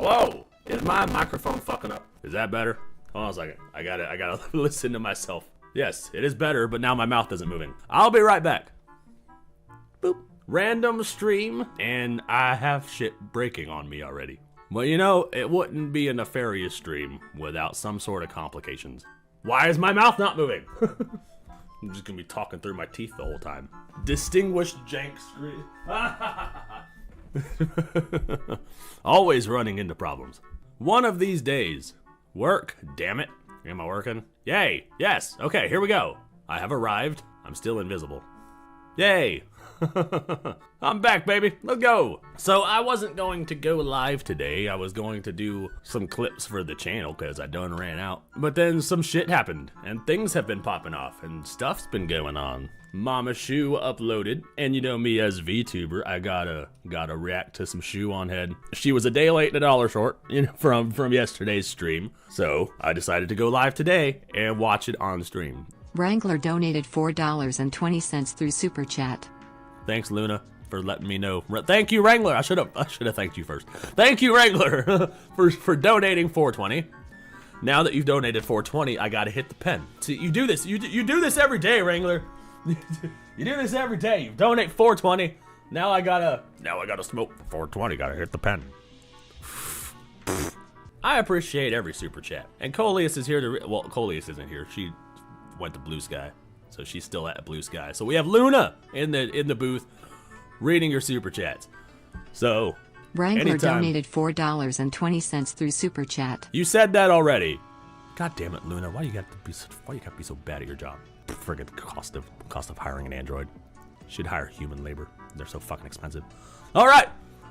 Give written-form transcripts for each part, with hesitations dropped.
Whoa! Is my microphone fucking up? Is that better? Hold on a second. I gotta listen to myself. Yes, it is better, but now my mouth isn't moving. I'll be right back. Boop. Random stream, and I have shit breaking on me already. Well, you know, it wouldn't be a nefarious stream without some sort of complications. Why is my mouth not moving? I'm just gonna be talking through my teeth the whole time. Distinguished jank screen. Always running into problems. One of these days. Work, damn it. Am I working? Yay, yes, okay, here we go. I have arrived. I'm still invisible. Yay. I'm back, baby. Let's go. So I wasn't going to go live today. I was going to do some clips for the channel because I done ran out. But then some shit happened and things have been popping off and stuff's been going on. Mama Shoe uploaded, and you know me as VTuber, I gotta react to some shoe on head. She was a day late and $1 short, you know, from yesterday's stream. So I decided to go live today and watch it on stream. Wrangler donated $4.20 through Super Chat. Thanks, Luna, for letting me know. Thank you, Wrangler. I should have thanked you first. Thank you, Wrangler, for donating $4.20. Now that you've donated $4.20, I gotta hit the pen. See, you do this. You do this every day, Wrangler. You do this every day. You donate $4.20. Now I gotta smoke $4.20. Gotta hit the pen. I appreciate every super chat. And Coleus is here to. Well, Coleus isn't here. She went to Blue Sky, so she's still at Blue Sky. So we have Luna in the booth, reading your super chats. So Wrangler donated $4.20 through Super Chat. You said that already. God damn it, Luna. Why you gotta be so bad at your job? Friggin' cost of hiring an android. Should hire human labor. They're so fucking expensive. All right,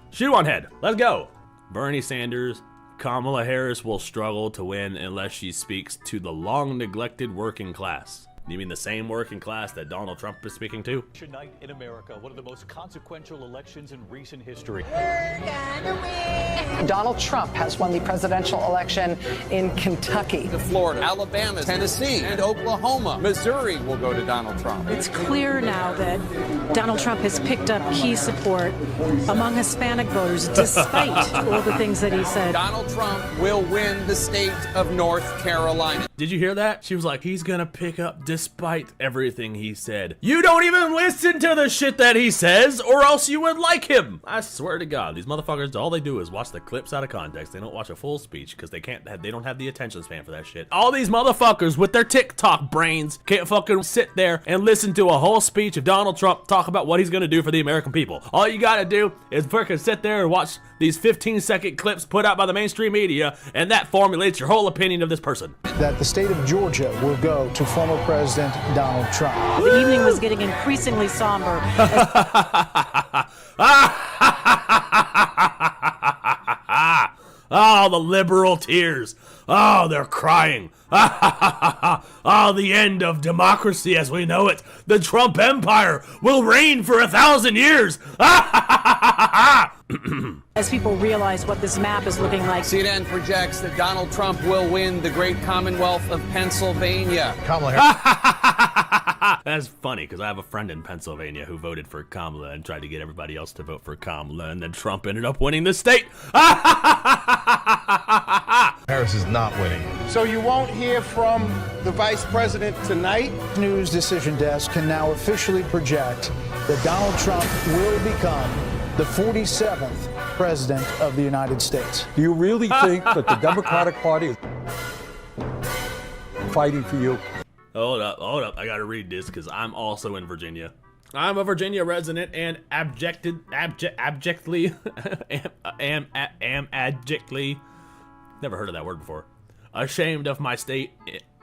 shoe on head. Let's go. Bernie Sanders. Kamala Harris will struggle to win unless she speaks to the long neglected working class. You mean the same working class that Donald Trump is speaking to? Night in America, one of the most consequential elections in recent history. Donald Trump has won the presidential election in Kentucky. Florida, Alabama, Tennessee, and Oklahoma. Missouri will go to Donald Trump. It's clear now that Donald Trump has picked up key support among Hispanic voters despite all the things that he said. Donald Trump will win the state of North Carolina. Did you hear that? She was like, he's gonna pick up despite everything he said. You don't even listen to the shit that he says, or else you would like him. I swear to God, these motherfuckers, all they do is watch the clips out of context. They don't watch a full speech because they don't have the attention span for that shit. All these motherfuckers with their TikTok brains can't fucking sit there and listen to a whole speech of Donald Trump talk about what he's gonna do for the American people. All you gotta do is fucking sit there and watch these 15-second clips put out by the mainstream media, and that formulates your whole opinion of this person. That the state of Georgia will go to former President Donald Trump. The evening was getting increasingly somber. Oh, the liberal tears. Oh, they're crying. Oh, the end of democracy as we know it. The Trump empire will reign for 1,000 years. As people realize what this map is looking like. CNN projects that Donald Trump will win the great Commonwealth of Pennsylvania. Kamala Harris. That's funny because I have a friend in Pennsylvania who voted for Kamala and tried to get everybody else to vote for Kamala, and then Trump ended up winning the state. Harris is not winning. So you won't hear from the vice president tonight? News Decision Desk can now officially project that Donald Trump will become the 47th president of the United States. Do you really think that the Democratic Party is fighting for you? Hold up. I gotta read this because I'm also in Virginia. I'm a Virginia resident and abjectly, never heard of that word before, ashamed of my state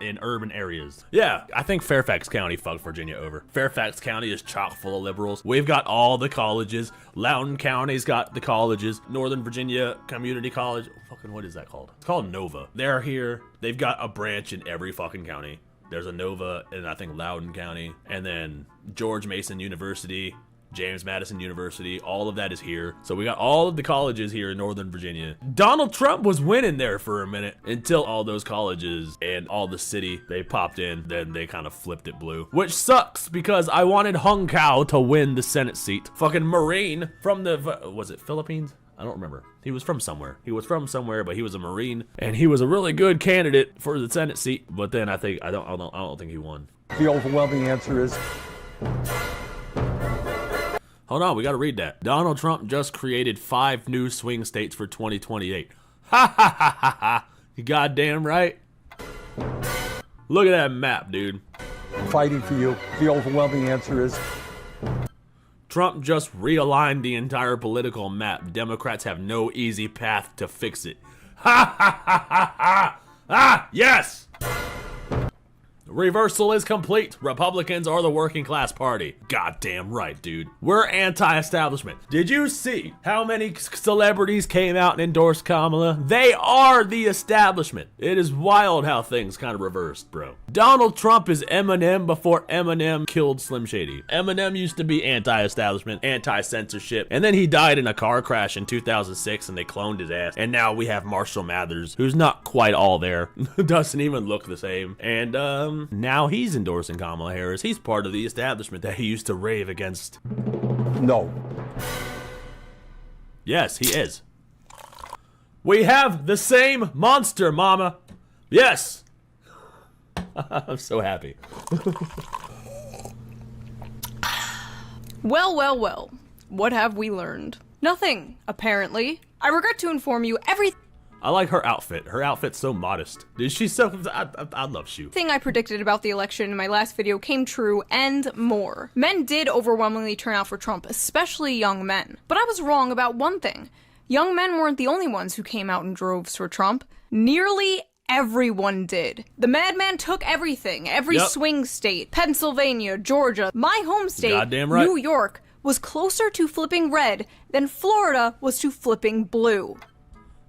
in urban areas. Yeah, I think Fairfax County fucked Virginia over. Fairfax County is chock full of liberals. We've got all the colleges. Loudoun County's got the colleges. Northern Virginia Community College. Fucking what is that called? It's called Nova. They're here. They've got a branch in every fucking county. There's a Nova in, I think, Loudoun County. And then George Mason University, James Madison University, all of that is here. So we got all of the colleges here in Northern Virginia. Donald Trump was winning there for a minute until all those colleges and all the city, they popped in, then they kind of flipped it blue. Which sucks because I wanted Hung Kao to win the Senate seat. Fucking Marine from the, was it Philippines? I don't remember. He was from somewhere. He was from somewhere, but he was a Marine, and he was a really good candidate for the Senate seat. But then I don't think he won. The overwhelming answer is Hold on, we gotta read that. Donald Trump just created 5 new swing states for 2028. Ha ha ha ha ha. You goddamn right. Look at that map, dude. fighting for you. The overwhelming answer is Trump just realigned the entire political map. Democrats have no easy path to fix it. Ha ha ha ha ha! Ah, yes! Reversal is complete. Republicans are the working class party. Goddamn right, dude. We're anti-establishment. Did you see how many celebrities came out and endorsed Kamala? They are the establishment. It is wild how things kind of reversed, bro. Donald Trump is Eminem before Eminem killed Slim Shady. Eminem used to be anti-establishment, anti-censorship, and then he died in a car crash in 2006 and they cloned his ass. And now we have Marshall Mathers, who's not quite all there. Doesn't even look the same. And now he's endorsing Kamala Harris. He's part of the establishment that he used to rave against. no. Yes, he is. We have the same monster, mama. Yes. I'm so happy. Well, well, well. What have we learned? Nothing, apparently. I regret to inform you everything I like her outfit. Her outfit's so modest. Dude, she's so... I love Shu. I predicted about the election in my last video came true, and more. Men did overwhelmingly turn out for Trump, especially young men. But I was wrong about one thing. Young men weren't the only ones who came out in droves for Trump. Nearly everyone did. The madman took everything. Every swing state. Pennsylvania, Georgia, my home state, goddamn right. New York, was closer to flipping red than Florida was to flipping blue.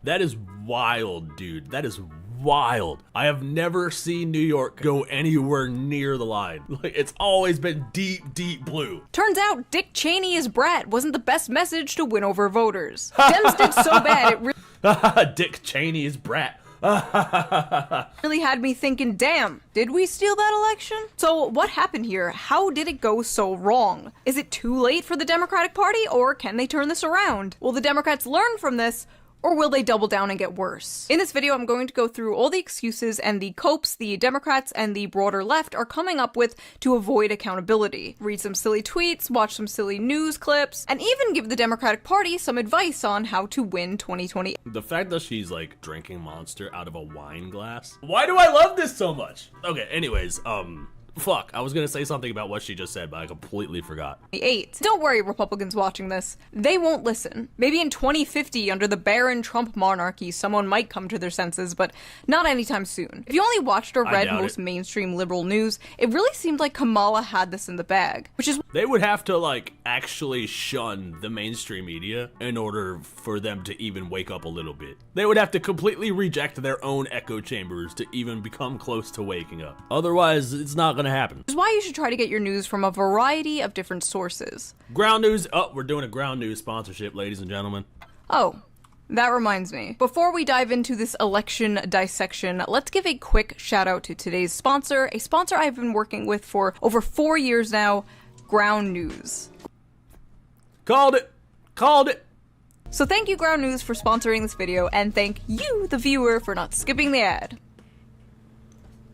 That is wild, dude. That is wild. I have never seen New York go anywhere near the line. Like, it's always been deep, deep blue. Turns out Dick Cheney's brat wasn't the best message to win over voters. Dems did so bad it really Dick Cheney's brat. really had me thinking, damn, did we steal that election? So what happened here? How did it go so wrong? Is it too late for the Democratic Party, or can they turn this around? Will the Democrats learn from this, or will they double down and get worse? In this video, I'm going to go through all the excuses and the copes the Democrats and the broader left are coming up with to avoid accountability. Read some silly tweets, watch some silly news clips, and even give the Democratic Party some advice on how to win 2020. The fact that she's like drinking Monster out of a wine glass. Why do I love this so much? Okay, anyways, fuck, I was gonna say something about what she just said, but I completely forgot. 8. Don't worry, Republicans watching this. They won't listen. Maybe in 2050, under the barren Trump monarchy, someone might come to their senses, but not anytime soon. If you only watched or read most mainstream liberal news, it really seemed like Kamala had this in the bag, which is... They would have to, like, actually shun the mainstream media in order for them to even wake up a little bit. They would have to completely reject their own echo chambers to even become close to waking up. Otherwise, it's not gonna happen. Which is why you should try to get your news from a variety of different sources. Ground news. Oh, we're doing a ground news sponsorship, ladies and gentlemen. Oh, that reminds me. Before we dive into this election dissection, let's give a quick shout out to today's sponsor, a sponsor I've been working with for over 4 years now, Ground News. Called it. Called it. So thank you, Ground News, for sponsoring this video, and thank you, the viewer, for not skipping the ad.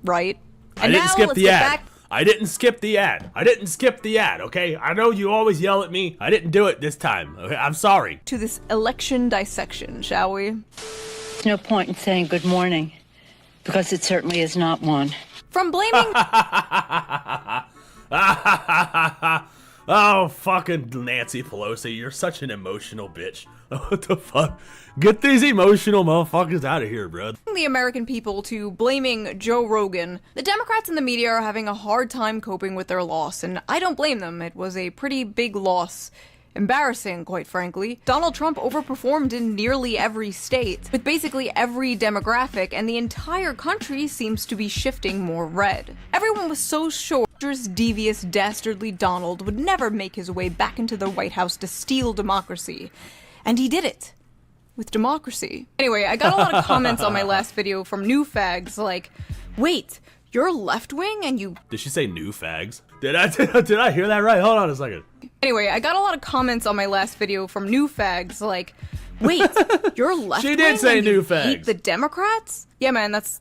Right? And I didn't skip the ad. I didn't skip the ad. I didn't skip the ad, okay? I know you always yell at me. I didn't do it this time. Okay? I'm sorry. To this election dissection, shall we? There's no point in saying good morning, because it certainly is not one. From blaming... Oh, fucking Nancy Pelosi, you're such an emotional bitch. What the fuck? Get these emotional motherfuckers out of here, bro. The American people to blaming Joe Rogan. The Democrats and the media are having a hard time coping with their loss, and I don't blame them. It was a pretty big loss. Embarrassing, quite frankly. Donald Trump overperformed in nearly every state, with basically every demographic, and the entire country seems to be shifting more red. Everyone was so sure devious, dastardly Donald would never make his way back into the White House to steal democracy. And he did it. With democracy. Anyway, I got a lot of comments on my last video from new fags like, wait, you're left-wing and you... Did she say new fags? Did I hear that right? Hold on a second. Anyway, I got a lot of comments on my last video from new fags like, wait, you're left She did say new fags. Hate the Democrats? Yeah, man, that's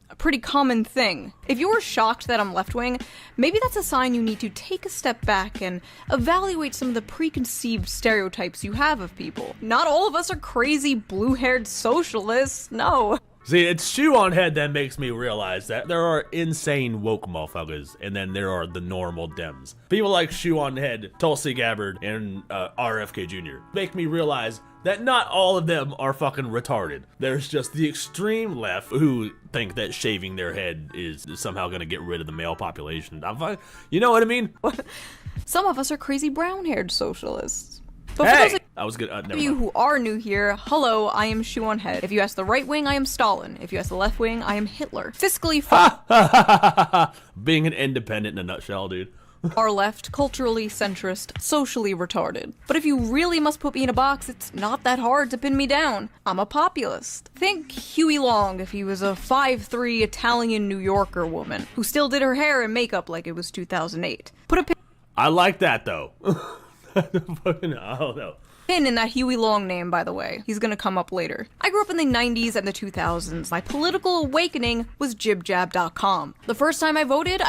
a pretty common thing. If you were shocked that I'm left-wing, maybe that's a sign you need to take a step back and evaluate some of the preconceived stereotypes you have of people. Not all of us are crazy blue-haired socialists, no. See, it's shoe on head that makes me realize that there are insane woke motherfuckers, and then there are the normal Dems. People like shoe on head, Tulsi Gabbard, and RFK Jr. make me realize that not all of them are fucking retarded. There's just the extreme left who think that shaving their head is somehow gonna get rid of the male population. You know what I mean? Some of us are crazy brown-haired socialists. But hey! for I was good. those of you who are new here, hello, I am Shoe on Head. If you ask the right wing, I am Stalin. If you ask the left wing, I am Hitler. Fiscally being an independent in a nutshell, dude. Far left, culturally centrist, socially retarded. But if you really must put me in a box, it's not that hard to pin me down. I'm a populist. Think Huey Long if he was a 5'3" Italian New Yorker woman who still did her hair and makeup like it was 2008. Put a I like that though. I don't know. Pin in that Huey Long name, by the way. He's gonna come up later. I grew up in the 90s and the 2000s. My political awakening was jibjab.com. The first time I voted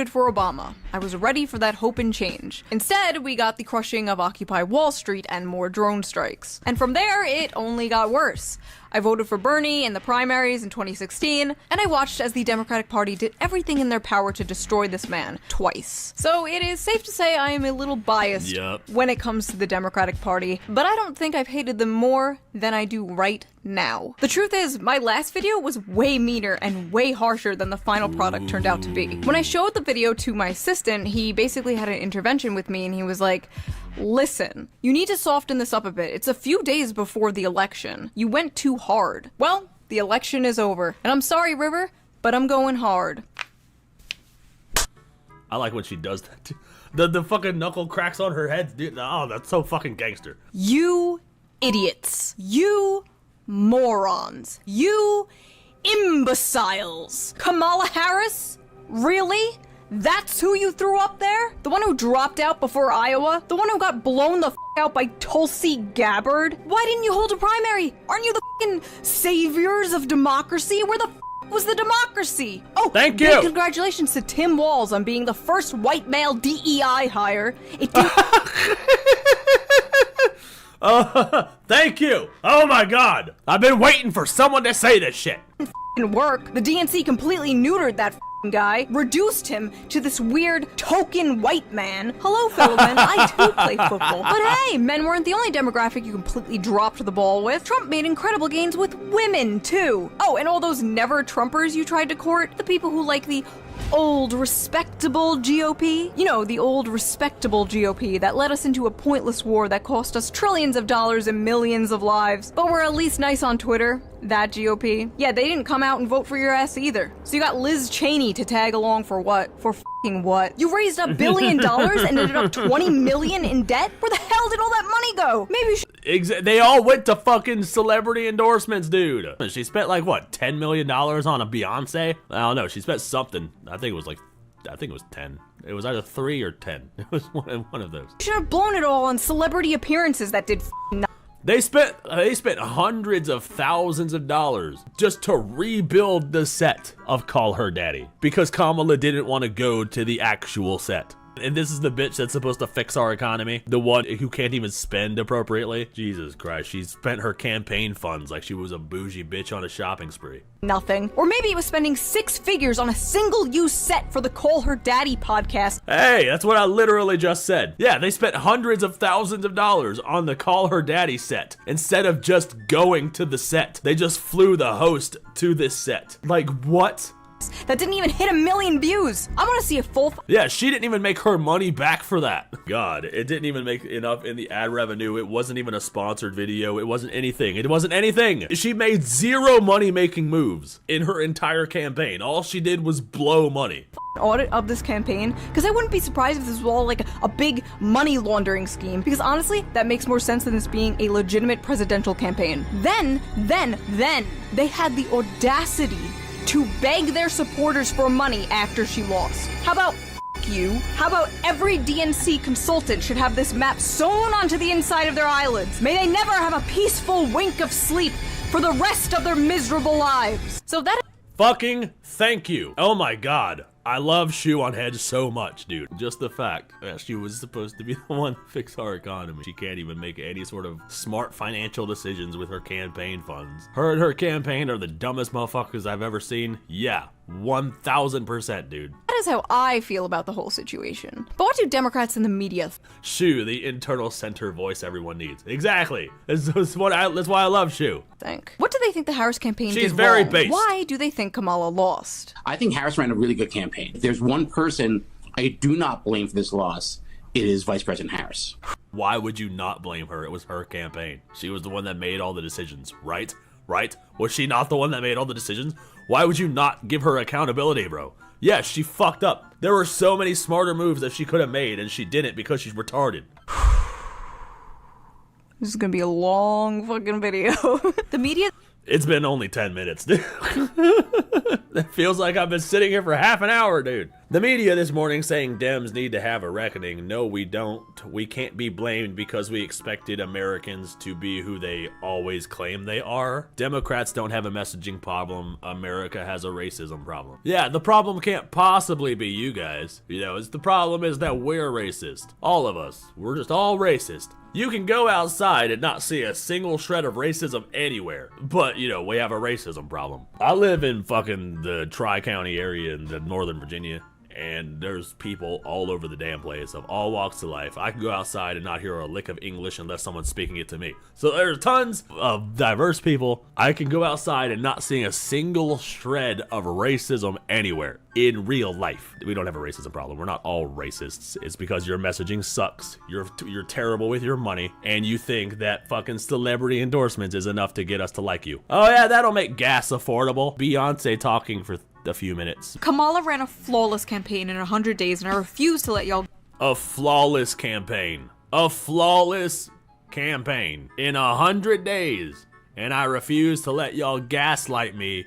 for Obama. I was ready for that hope and change. Instead, we got the crushing of Occupy Wall Street and more drone strikes. And from there, it only got worse. I voted for Bernie in the primaries in 2016, and I watched as the Democratic Party did everything in their power to destroy this man twice. So it is safe to say I am a little biased when it comes to the Democratic Party, but I don't think I've hated them more than I do right now. The truth is, my last video was way meaner and way harsher than the final product turned out to be. When I showed the video to my assistant, he basically had an intervention with me and he was like, listen, you need to soften this up a bit. It's a few days before the election. You went too hard. Well, the election is over. And I'm sorry, River, but I'm going hard. I like when she does that too. The fucking knuckle cracks on her head, dude. Oh, that's so fucking gangster. You idiots. You morons. You imbeciles. Kamala Harris? Really? That's who you threw up there? The one who dropped out before Iowa? The one who got blown the f out by Tulsi Gabbard? Why didn't you hold a primary? Aren't you the f***ing saviors of democracy? Where the f was the democracy? Oh, thank you. Congratulations to Tim Walz on being the first white male DEI hire. It did thank you. Oh my god. I've been waiting for someone to say this shit. Work. The DNC completely neutered that guy, reduced him to this weird token white man. Hello, fellow men, I too play football. But hey, men weren't the only demographic you completely dropped the ball with. Trump made incredible gains with women, too. Oh, and all those never-Trumpers you tried to court, the people who like the old, respectable GOP. You know, the old, respectable GOP that led us into a pointless war that cost us trillions of dollars and millions of lives. But we're at least nice on Twitter. That GOP. Yeah, they didn't come out and vote for your ass either. So you got Liz Cheney to tag along for what? For f***ing what? You raised $1 billion and ended up $20 million in debt? Where the hell did all that money go? Maybe they all went to fucking celebrity endorsements, dude. She spent like, what, $10 million on a Beyonce? I don't know, she spent something. I think it was 10. It was either 3 or 10. It was one of those. You should have blown it all on celebrity appearances that did nothing. They spent hundreds of thousands of dollars just to rebuild the set of Call Her Daddy because Kamala didn't want to go to the actual set. And this is the bitch that's supposed to fix our economy, the one who can't even spend appropriately. Jesus Christ, she spent her campaign funds like she was a bougie bitch on a shopping spree. Nothing. Or maybe it was spending 6 figures on a single-use set for the Call Her Daddy podcast. Hey, that's what I literally just said. Yeah, they spent hundreds of thousands of dollars on the Call Her Daddy set. Instead of just going to the set, they just flew the host to this set. Like, what? That didn't even hit 1 million views. I want to see a full. Yeah, she didn't even make her money back for that. God, it didn't even make enough in the ad revenue. It wasn't even a sponsored video. It wasn't anything. It wasn't anything. She made 0 money-making moves in her entire campaign. All she did was blow money. Audit of this campaign, because I wouldn't be surprised if this was all like a big money laundering scheme, because honestly, that makes more sense than this being a legitimate presidential campaign. Then, they had the audacity to beg their supporters for money after she lost. How about you, how about every DNC consultant should have this map sewn onto the inside of their eyelids? May they never have a peaceful wink of sleep for the rest of their miserable lives. So that Fucking thank you. Oh my god. I love Shoe on Head so much, dude. Just the fact that she was supposed to be the one to fix our economy. She can't even make any sort of smart financial decisions with her campaign funds. Her and her campaign are the dumbest motherfuckers I've ever seen. Yeah, 1000%, dude. That is how I feel about the whole situation. But what do Democrats in the media Shoe, the internal center voice everyone needs. Exactly. That's why I love Shoe. think? What do they think the Harris campaign did She's very wrong? based. Why do they think Kamala lost? I think Harris ran a really good campaign. If there's one person I do not blame for this loss, it is Vice President Harris. Why would you not blame her? It was her campaign. She was the one that made all the decisions, right? Right? Was she not the one that made all the decisions? Why would you not give her accountability, bro? Yes, she fucked up. There were so many smarter moves that she could have made, and she didn't because she's retarded. This is gonna be a long fucking video. The media... It's been only 10 minutes, dude. It feels like I've been sitting here for half an hour, dude. The media this morning saying Dems need to have a reckoning. No, we don't. We can't be blamed because we expected Americans to be who they always claim they are. Democrats don't have a messaging problem. America has a racism problem. Yeah, the problem can't possibly be you guys. You know, the problem is that we're racist. All of us. We're just all racist. You can go outside and not see a single shred of racism anywhere. But, you know, we have a racism problem. I live in fucking the Tri-County area in the Northern Virginia. And there's people all over the damn place of all walks of life. I can go outside and not hear a lick of English unless someone's speaking it to me. So there's tons of diverse people. I can go outside and not seeing a single shred of racism anywhere in real life. We don't have a racism problem. We're not all racists. It's because your messaging sucks. You're terrible with your money, and you think that fucking celebrity endorsements is enough to get us to like you. Oh yeah, that'll make gas affordable. Beyonce talking for a few minutes. Kamala ran a flawless campaign in 100 days, and I refuse to let y'all... A flawless campaign. A flawless campaign in 100 days. And I refuse to let y'all gaslight me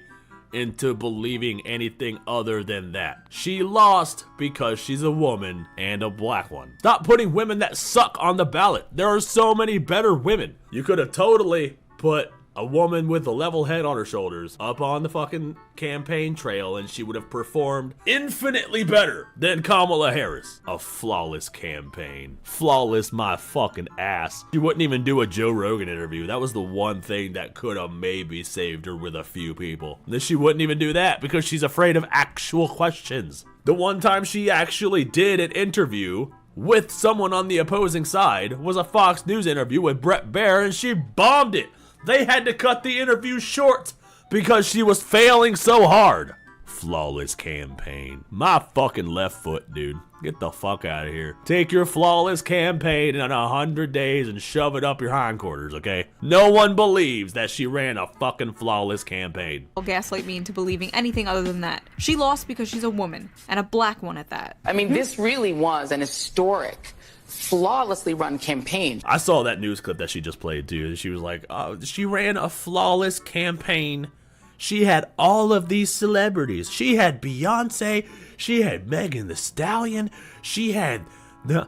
into believing anything other than that. She lost because she's a woman and a black one. Stop putting women that suck on the ballot. There are so many better women. You could have totally put a woman with a level head on her shoulders up on the fucking campaign trail, and she would have performed infinitely better than Kamala Harris. A flawless campaign. Flawless my fucking ass. She wouldn't even do a Joe Rogan interview. That was the one thing that could have maybe saved her with a few people. And then she wouldn't even do that because she's afraid of actual questions. The one time she actually did an interview with someone on the opposing side was a Fox News interview with Brett Baier, and she bombed it. They had to cut the interview short because she was failing so hard. Flawless campaign. My fucking left foot, dude. Get the fuck out of here. Take your flawless campaign in 100 days and shove it up your hindquarters, okay? No one believes that she ran a fucking flawless campaign. Gaslight me into believing anything other than that. She lost because she's a woman, and a black one at that. I mean, this really was an historic, flawlessly run campaign. I saw that news clip that she just played too. She was like, oh, she ran a flawless campaign. She had all of these celebrities. She had Beyonce. She had Megan Thee Stallion. She had the...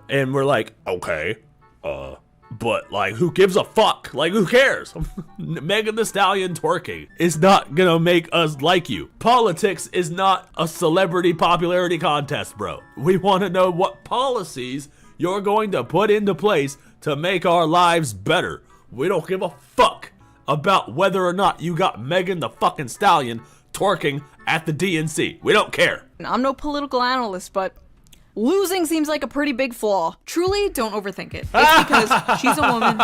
And we're like, okay, but like, who gives a fuck? Like, who cares? Megan Thee Stallion twerking is not gonna make us like you. Politics is not a celebrity popularity contest, bro. We want to know what policies you're going to put into place to make our lives better. We don't give a fuck about whether or not you got Megan the fucking Stallion twerking at the DNC. We don't care. I'm no political analyst, but losing seems like a pretty big flaw. Truly, don't overthink it. It's because she's a woman.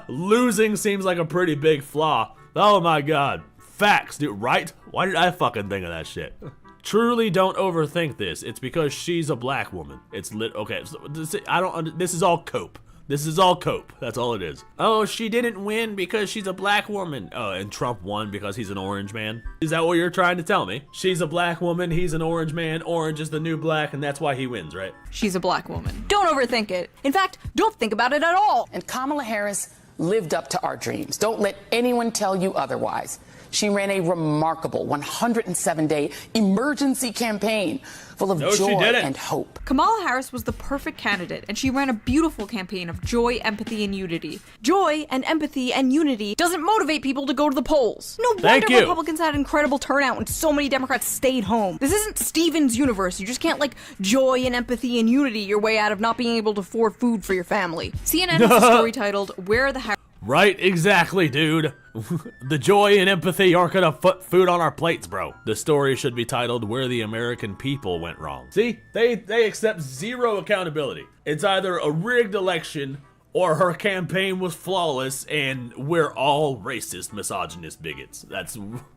Losing seems like a pretty big flaw. Oh my god. Facts, dude, right? Why did I fucking think of that shit? Truly don't overthink this. It's because she's a black woman. It's lit. Okay, so this is all cope. This is all cope. That's all it is. Oh, she didn't win because she's a black woman. Oh, and Trump won because he's an orange man. Is that what you're trying to tell me? She's a black woman, he's an orange man, orange is the new black, and that's why he wins, right? She's a black woman. Don't overthink it. In fact, don't think about it at all. And Kamala Harris lived up to our dreams. Don't let anyone tell you otherwise. she ran a remarkable 107-day emergency campaign full of joy and hope. Kamala Harris was the perfect candidate, and she ran a beautiful campaign of joy, empathy, and unity. Joy and empathy and unity doesn't motivate people to go to the polls. No wonder Republicans had incredible turnout and so many Democrats stayed home. This isn't Steven's universe. You just can't, like, joy and empathy and unity your way out of not being able to afford food for your family. CNN has a story titled, Where the Harris... Right, exactly, dude. The joy and empathy aren't gonna put food on our plates, bro. The story should be titled Where the American People Went Wrong. See, they accept zero accountability. It's either a rigged election or her campaign was flawless and we're all racist, misogynist bigots.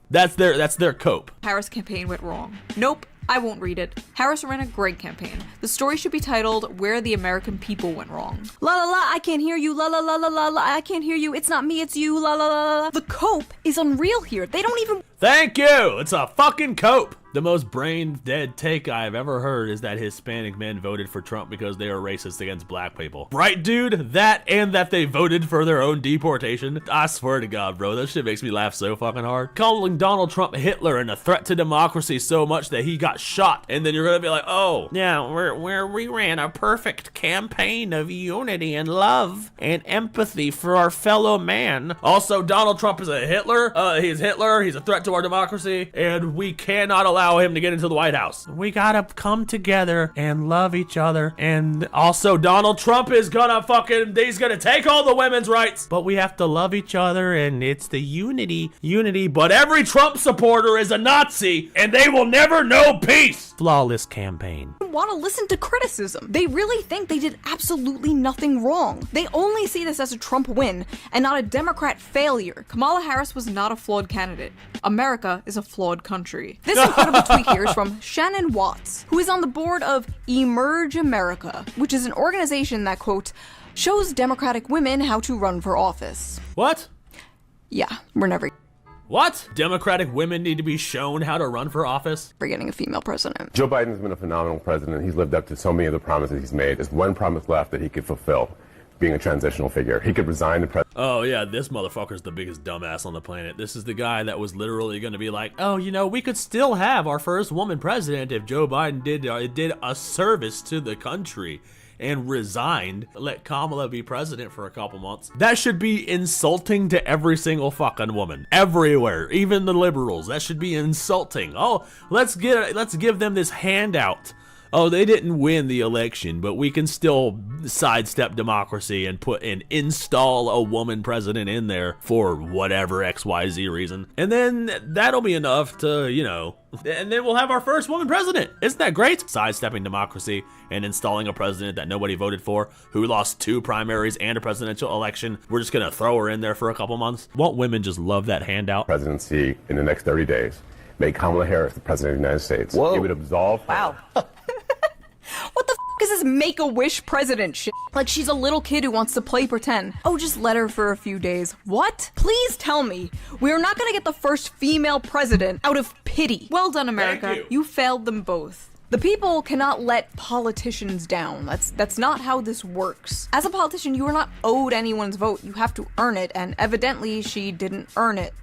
That's their cope. Harris campaign went wrong. Nope. I won't read it. Harris ran a great campaign. The story should be titled, Where the American People Went Wrong. La la la, I can't hear you. La la la la la la, I can't hear you. It's not me, it's you. La la la la. The cope is unreal here. They don't even... Thank you! It's a fucking cope! The most brain-dead take I've ever heard is that Hispanic men voted for Trump because they are racist against black people. Right, dude? That and that they voted for their own deportation? I swear to God, bro, that shit makes me laugh so fucking hard. Calling Donald Trump Hitler and a threat to democracy so much that he got shot, and then you're gonna be like, oh, yeah, we ran a perfect campaign of unity and love and empathy for our fellow man. Also, Donald Trump is a Hitler. He's Hitler. He's a threat to our democracy, and we cannot allow him to get into the White House. We gotta come together and love each other. And also, Donald Trump is gonna he's gonna take all the women's rights, but we have to love each other, and it's the unity. But every Trump supporter is a Nazi, and they will never know peace. Flawless campaign. Want to listen to criticism. They really think they did absolutely nothing wrong. They only see this as a Trump win and not a Democrat failure. Kamala Harris was not a flawed candidate. America is a flawed country. This incredible tweet here is from Shannon Watts, who is on the board of Emerge America, which is an organization that, quote, shows Democratic women how to run for office. What? Yeah, we're never... What? Democratic women need to be shown how to run for office? We're getting a female president. Joe Biden's been a phenomenal president. He's lived up to so many of the promises he's made. There's one promise left that he could fulfill, being a transitional figure. He could resign the president. Oh yeah, this motherfucker's the biggest dumbass on the planet. This is the guy that was literally going to be like, oh, you know, we could still have our first woman president if Joe Biden did a service to the country and resigned, let Kamala be president for a couple months. That should be insulting to every single fucking woman. Everywhere, even the liberals. That should be insulting. Oh, let's give them this handout. Oh, they didn't win the election, but we can still sidestep democracy and install a woman president in there for whatever XYZ reason. And then that'll be enough to, you know, and then we'll have our first woman president. Isn't that great? Sidestepping democracy and installing a president that nobody voted for, who lost 2 primaries and a presidential election. We're just gonna throw her in there for a couple months. Won't women just love that handout? Presidency in the next 30 days. Make Kamala Harris the president of the United States. Whoa. It would absolve her. Wow. What the f*** is this Make-A-Wish president shit? Like she's a little kid who wants to play pretend. Oh, just let her for a few days. What? Please tell me we're not gonna get the first female president out of pity. Well done, America. You failed them both. The people cannot let politicians down. That's not how this works. As a politician, you are not owed anyone's vote. You have to earn it, and evidently she didn't earn it.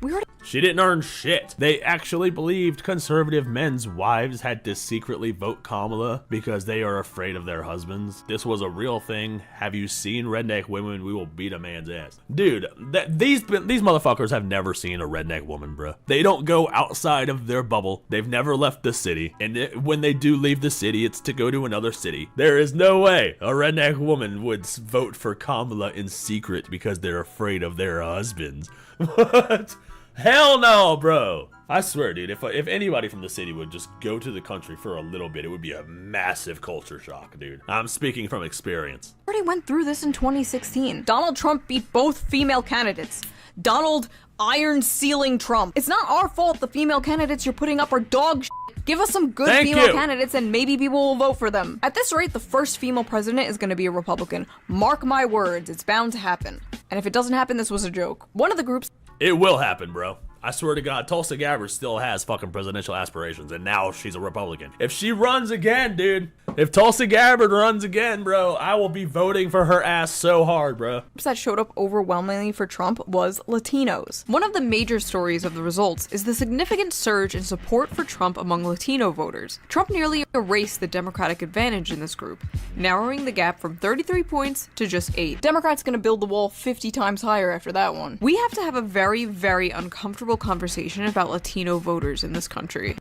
She didn't earn shit. They actually believed conservative men's wives had to secretly vote Kamala because they are afraid of their husbands. This was a real thing. Have you seen redneck women? We will beat a man's ass. Dude, these motherfuckers have never seen a redneck woman, bruh. They don't go outside of their bubble. They've never left the city. And when they do leave the city, it's to go to another city. There is no way a redneck woman would vote for Kamala in secret because they're afraid of their husbands. What? Hell no, bro. I swear, dude, if anybody from the city would just go to the country for a little bit, it would be a massive culture shock, dude. I'm speaking from experience. We already went through this in 2016. Donald Trump beat both female candidates. Donald iron sealing Trump. It's not our fault the female candidates you're putting up are dog shit. Give us some good female candidates and maybe people will vote for them. At this rate, the first female president is going to be a Republican. Mark my words, it's bound to happen. And if it doesn't happen, this was a joke. One of the groups... It will happen, bro. I swear to God, Tulsi Gabbard still has fucking presidential aspirations, and now she's a Republican. If she runs again, dude, if Tulsi Gabbard runs again, bro, I will be voting for her ass so hard, bro. That showed up overwhelmingly for Trump was Latinos. One of the major stories of the results is the significant surge in support for Trump among Latino voters. Trump nearly erased the Democratic advantage in this group, narrowing the gap from 33 points to just 8. Democrats gonna build the wall 50 times higher after that one. We have to have a very, very uncomfortable conversation about Latino voters in this country.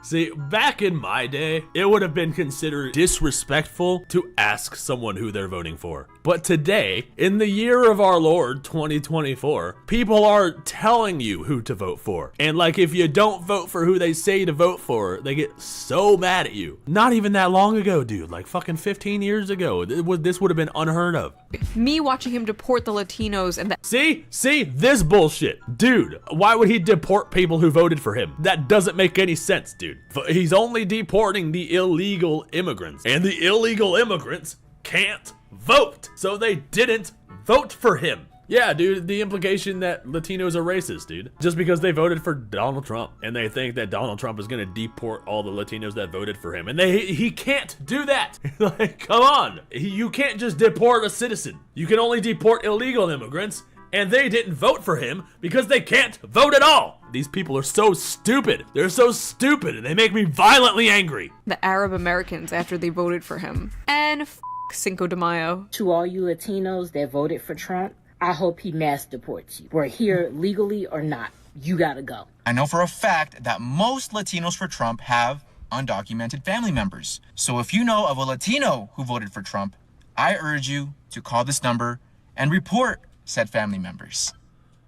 See, back in my day, it would have been considered disrespectful to ask someone who they're voting for. But today, in the year of our Lord 2024, people are telling you who to vote for. And like, if you don't vote for who they say to vote for, they get so mad at you. Not even that long ago, dude, like fucking 15 years ago, this would have been unheard of. Me watching him deport the Latinos and See, this bullshit. Dude, why would he deport people who voted for him? That doesn't make any sense, dude. He's only deporting the illegal immigrants, and the illegal immigrants can't vote, so they didn't vote for him. Yeah, dude, the implication that Latinos are racist, dude. Just because they voted for Donald Trump, and they think that Donald Trump is gonna deport all the Latinos that voted for him, and he can't do that. Like, come on. You can't just deport a citizen. You can only deport illegal immigrants, and they didn't vote for him because they can't vote at all. These people are so stupid. They're so stupid, and they make me violently angry. The Arab Americans after they voted for him. And Cinco de Mayo. To all you Latinos that voted for Trump, I hope he mass deports you. We're here legally or not. You gotta go. I know for a fact that most Latinos for Trump have undocumented family members. So if you know of a Latino who voted for Trump, I urge you to call this number and report said family members.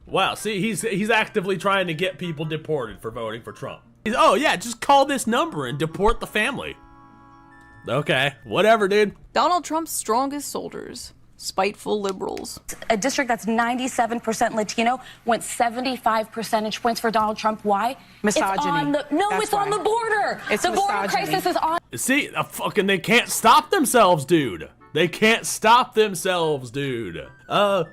Wow, see, he's actively trying to get people deported for voting for Trump. Oh yeah, just call this number and deport the family. Okay, whatever, dude. Donald Trump's strongest soldiers. Spiteful liberals. A district that's 97% Latino went 75 percentage points for Donald Trump. Why? Misogyny. It's on the border. It's the border misogyny. crisis is on. See, they can't stop themselves, dude. They can't stop themselves, dude.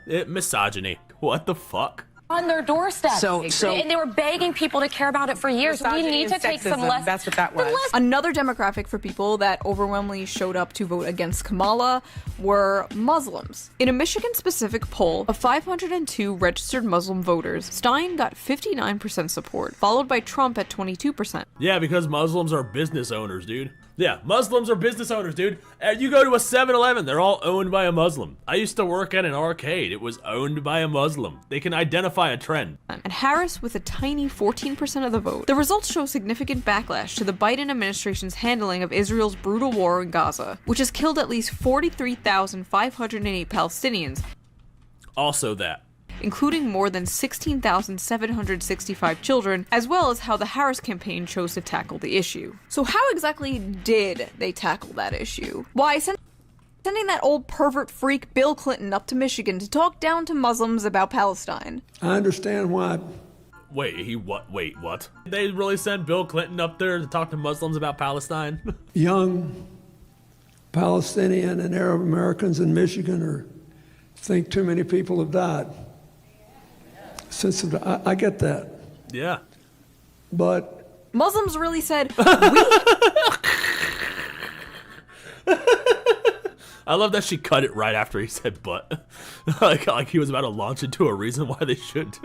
Misogyny. What the fuck? On their doorstep. So and they were begging people to care about it for years. We need to take some less. That's what that was. Another demographic for people that overwhelmingly showed up to vote against Kamala were Muslims. In a Michigan-specific poll of 502 registered Muslim voters, Stein got 59% support, followed by Trump at 22%. Yeah, because Muslims are business owners, dude. Yeah, Muslims are business owners, dude. You go to a 7-Eleven, they're all owned by a Muslim. I used to work at an arcade. It was owned by a Muslim. They can identify a trend. And Harris with a tiny 14% of the vote. The results show significant backlash to the Biden administration's handling of Israel's brutal war in Gaza, which has killed at least 43,508 Palestinians. Also that. Including more than 16,765 children, as well as how the Harris campaign chose to tackle the issue. So how exactly did they tackle that issue? Why, sending that old pervert freak Bill Clinton up to Michigan to talk down to Muslims about Palestine. I understand why. Wait, what? They really sent Bill Clinton up there to talk to Muslims about Palestine? Young Palestinian and Arab Americans in Michigan think too many people have died. I get that. Yeah. But Muslims really said, I love that she cut it right after he said but. like he was about to launch into a reason why they should.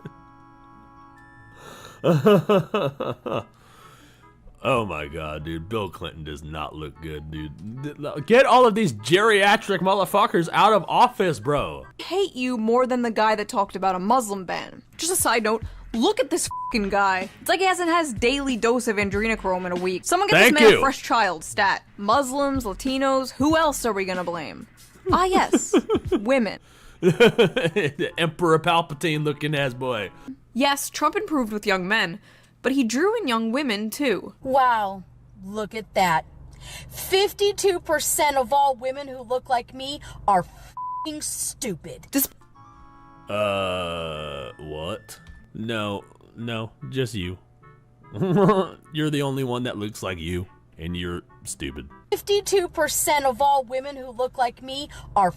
Oh my god, dude. Bill Clinton does not look good, dude. Get all of these geriatric motherfuckers out of office, bro. I hate you more than the guy that talked about a Muslim ban. Just a side note, look at this fucking guy. It's like he hasn't had his daily dose of adrenochrome in a week. Someone get this man a fresh child stat. Muslims, Latinos, who else are we gonna blame? Ah yes, women. The Emperor Palpatine looking ass boy. Yes, Trump improved with young men, but he drew in young women, too. Wow, look at that. 52% of all women who look like me are f***ing stupid. What? No, just you. You're the only one that looks like you, and you're stupid. 52% of all women who look like me are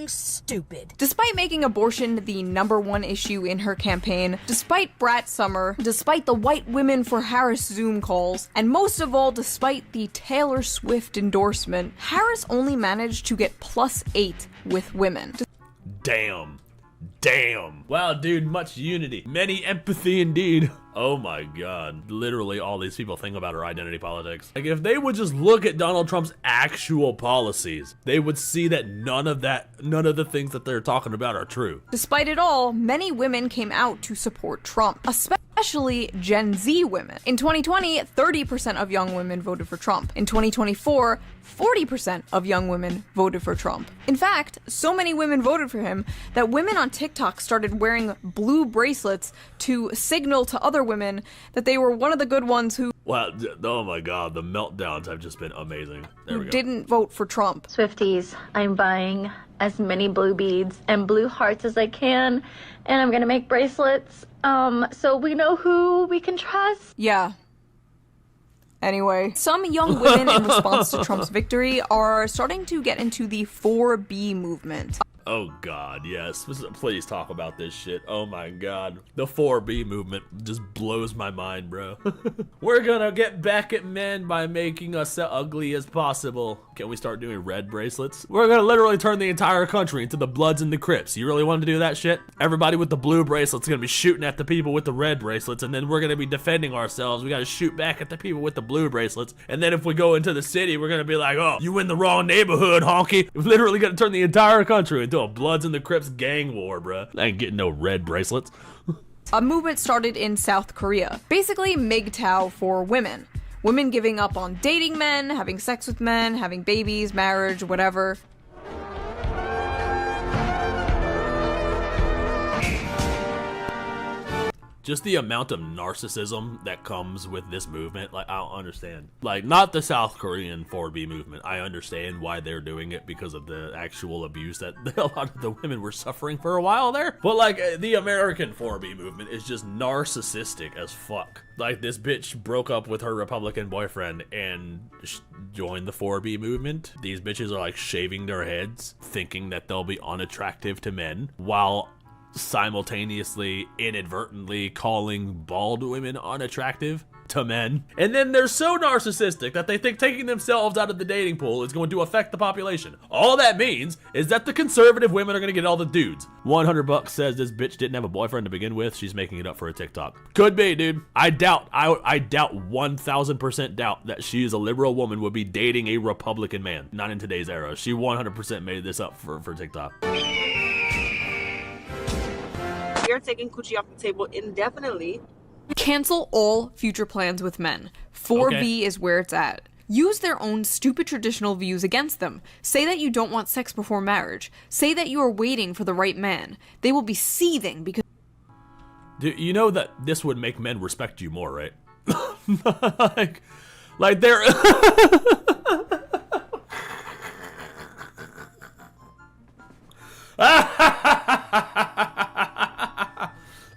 stupid. Despite making abortion the #1 issue in her campaign, despite Brat Summer, despite the White Women for Harris Zoom calls, and most of all, despite the Taylor Swift endorsement, Harris only managed to get +8 with women. Damn. Damn. Wow, dude, much unity. Many empathy indeed. Oh my god. Literally all these people think about our identity politics. Like, if they would just look at Donald Trump's actual policies, they would see that none of the things that they're talking about are true. Despite it all, many women came out to support Trump, especially Gen Z women. In 2020, 30% of young women voted for Trump. In 2024, 40% of young women voted for Trump. In fact, so many women voted for him that women on TikTok started wearing blue bracelets to signal to other women that they were one of the good ones who oh my god, the meltdowns have just been amazing. There we go. Didn't vote for Trump. Swifties, I'm buying as many blue beads and blue hearts as I can, and I'm gonna make bracelets, so we know who we can trust. Yeah. Anyway, some young women in response to Trump's victory are starting to get into the 4B movement. Oh god, yes. Please talk about this shit. Oh my god. The 4B movement just blows my mind, bro. We're gonna get back at men by making us so ugly as possible. Can we start doing red bracelets? We're gonna literally turn the entire country into the Bloods and the Crips. You really want to do that shit? Everybody with the blue bracelets gonna be shooting at the people with the red bracelets, and then we're gonna be defending ourselves. We gotta shoot back at the people with the blue bracelets. And then if we go into the city, we're gonna be like, oh, you in the wrong neighborhood, honky. We're literally gonna turn the entire country into a Bloods and the Crips gang war, bruh. I ain't getting no red bracelets. A movement started in South Korea. Basically, MGTOW for women. Women giving up on dating men, having sex with men, having babies, marriage, whatever. Just the amount of narcissism that comes with this movement, like, I don't understand. Like, not the South Korean 4B movement. I understand why they're doing it because of the actual abuse that a lot of the women were suffering for a while there. But, like, the American 4B movement is just narcissistic as fuck. Like, this bitch broke up with her Republican boyfriend and joined the 4B movement. These bitches are, like, shaving their heads, thinking that they'll be unattractive to men, while simultaneously inadvertently calling bald women unattractive to men. And then they're so narcissistic that they think taking themselves out of the dating pool is going to affect the population. All that means is that the conservative women are going to get all the dudes. $100 says this bitch didn't have a boyfriend to begin with. She's making it up for a TikTok. Could be, dude. I doubt 1000% doubt that she is a liberal woman would be dating a Republican man. Not in today's era. She 100% made this up for TikTok. You're taking coochie off the table indefinitely. Cancel all future plans with men. 4B is where it's at. Use their own stupid traditional views against them. Say that you don't want sex before marriage. Say that you are waiting for the right man. They will be seething because... Dude, you know that this would make men respect you more, right? like they're...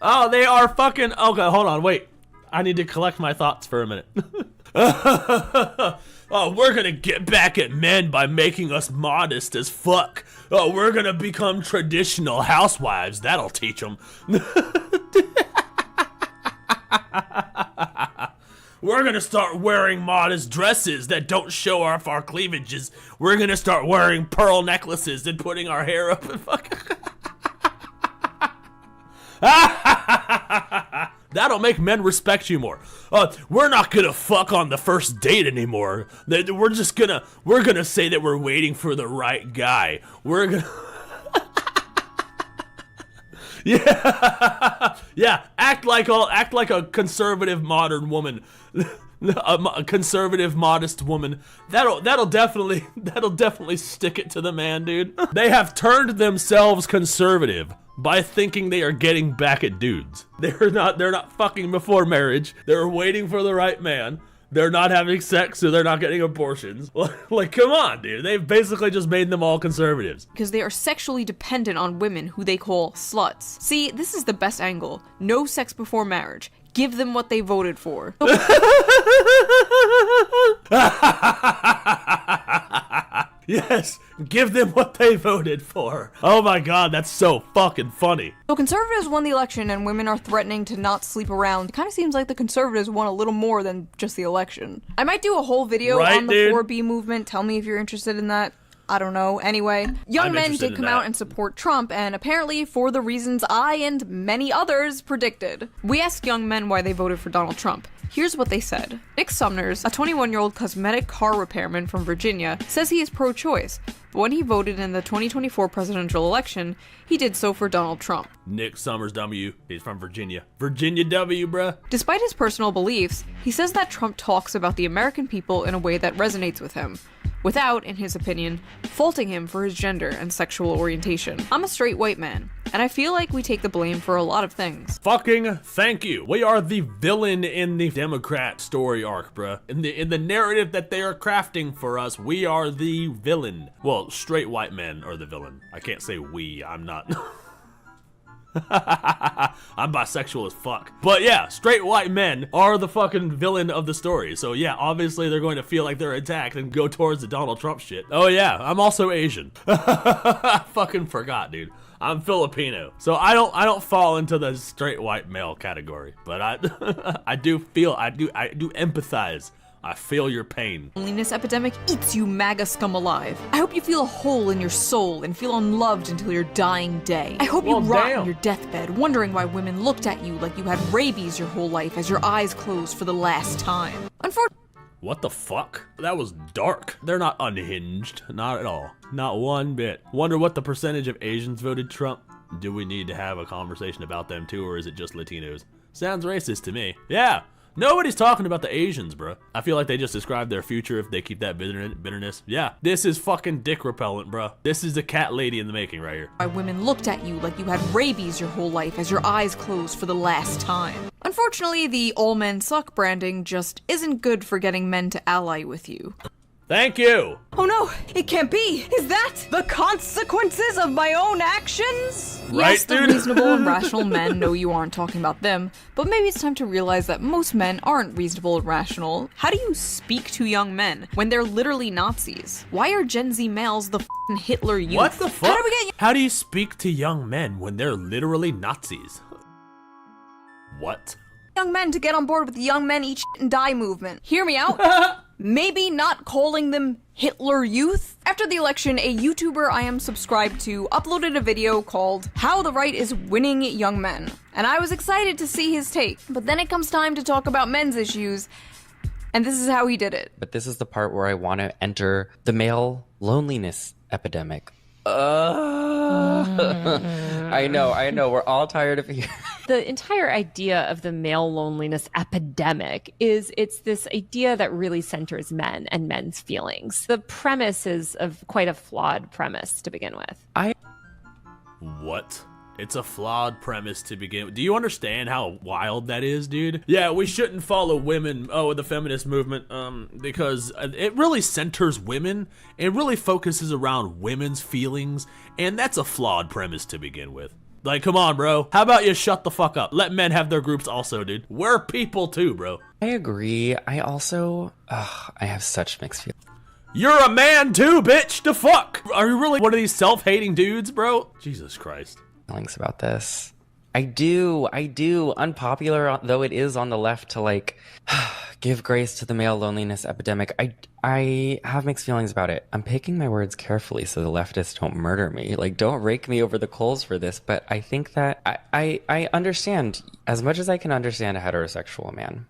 Oh, they are fucking... Okay, hold on, wait. I need to collect my thoughts for a minute. Oh, we're gonna get back at men by making us modest as fuck. Oh, we're gonna become traditional housewives. That'll teach them. We're gonna start wearing modest dresses that don't show off our cleavages. We're gonna start wearing pearl necklaces and putting our hair up and fucking... That'll make men respect you more. We're not gonna fuck on the first date anymore. We're gonna say that we're waiting for the right guy. We're gonna... Yeah, act like a conservative modern woman. A conservative modest woman. That'll definitely stick it to the man, dude. They have turned themselves conservative by thinking they are getting back at dudes. They're not fucking before marriage. They're waiting for the right man. They're not having sex, so they're not getting abortions. Like, come on, dude. They've basically just made them all conservatives. Because they are sexually dependent on women who they call sluts. See, this is the best angle. No sex before marriage. Give them what they voted for. Yes, give them what they voted for. Oh my god, that's so fucking funny. So conservatives won the election and women are threatening to not sleep around. It kind of seems like the conservatives won a little more than just the election. I might do a whole video on the 4B movement. Tell me if you're interested in that. I don't know. Anyway, young men did come out and support Trump, and apparently for the reasons I and many others predicted. We asked young men why they voted for Donald Trump. Here's what they said. Nick Sumners, a 21-year-old cosmetic car repairman from Virginia, says he is pro-choice, but when he voted in the 2024 presidential election, he did so for Donald Trump. Nick Summers W. He's from Virginia. Virginia W, bruh. Despite his personal beliefs, he says that Trump talks about the American people in a way that resonates with him, without, in his opinion, faulting him for his gender and sexual orientation. I'm a straight white man, and I feel like we take the blame for a lot of things. Fucking thank you. We are the villain in the Democrat story arc, bruh. In the narrative that they are crafting for us, we are the villain. Well, straight white men are the villain. I can't say we, I'm not. I'm bisexual as fuck. But yeah, straight white men are the fucking villain of the story. So yeah, obviously they're going to feel like they're attacked and go towards the Donald Trump shit. Oh yeah, I'm also Asian. I fucking forgot, dude. I'm Filipino. So I don't fall into the straight white male category. But I do empathize. I feel your pain. Loneliness epidemic eats you MAGA scum alive. I hope you feel a hole in your soul and feel unloved until your dying day. I hope you rot in your deathbed, wondering why women looked at you like you had rabies your whole life as your eyes closed for the last time. What the fuck? That was dark. They're not unhinged. Not at all. Not one bit. Wonder what the percentage of Asians voted Trump? Do we need to have a conversation about them too, or is it just Latinos? Sounds racist to me. Yeah. Nobody's talking about the Asians, bro. I feel like they just described their future if they keep that bitterness. Yeah, this is fucking dick repellent, bro. This is the cat lady in the making right here. Why women looked at you like you had rabies your whole life as your eyes closed for the last time. Unfortunately, the all men suck branding just isn't good for getting men to ally with you. Thank you. Oh no, it can't be. Is that the consequences of my own actions? Right, yes, the dude? reasonable and rational men know you aren't talking about them, but maybe it's time to realize that most men aren't reasonable and rational. How do you speak to young men when they're literally Nazis? Why are Gen Z males the f***ing Hitler youth? What the fuck? How do you speak to young men when they're literally Nazis? What? Young men to get on board with the young men eat shit and die movement. Hear me out? Maybe not calling them Hitler Youth? After the election, a YouTuber I am subscribed to uploaded a video called How the Right is Winning Young Men. And I was excited to see his take. But then it comes time to talk about men's issues, and this is how he did it. But this is the part where I want to enter the male loneliness epidemic. I know, we're all tired of hearing. The entire idea of the male loneliness epidemic is it's this idea that really centers men and men's feelings. The premise is of quite a flawed premise to begin with. What? It's a flawed premise to begin with. Do you understand how wild that is, dude? Yeah, we shouldn't follow women, the feminist movement, because it really centers women. It really focuses around women's feelings, and that's a flawed premise to begin with. Like, come on, bro. How about you shut the fuck up? Let men have their groups also, dude. We're people too, bro. I agree. I also, I have such mixed feelings. You're a man too, bitch. The fuck? Are you really one of these self-hating dudes, bro? Jesus Christ. Feelings about this. I do. Unpopular though it is on the left to like give grace to the male loneliness epidemic. I have mixed feelings about it. I'm picking my words carefully so the leftists don't murder me. Like, don't rake me over the coals for this. But I think that I understand as much as I can understand a heterosexual man.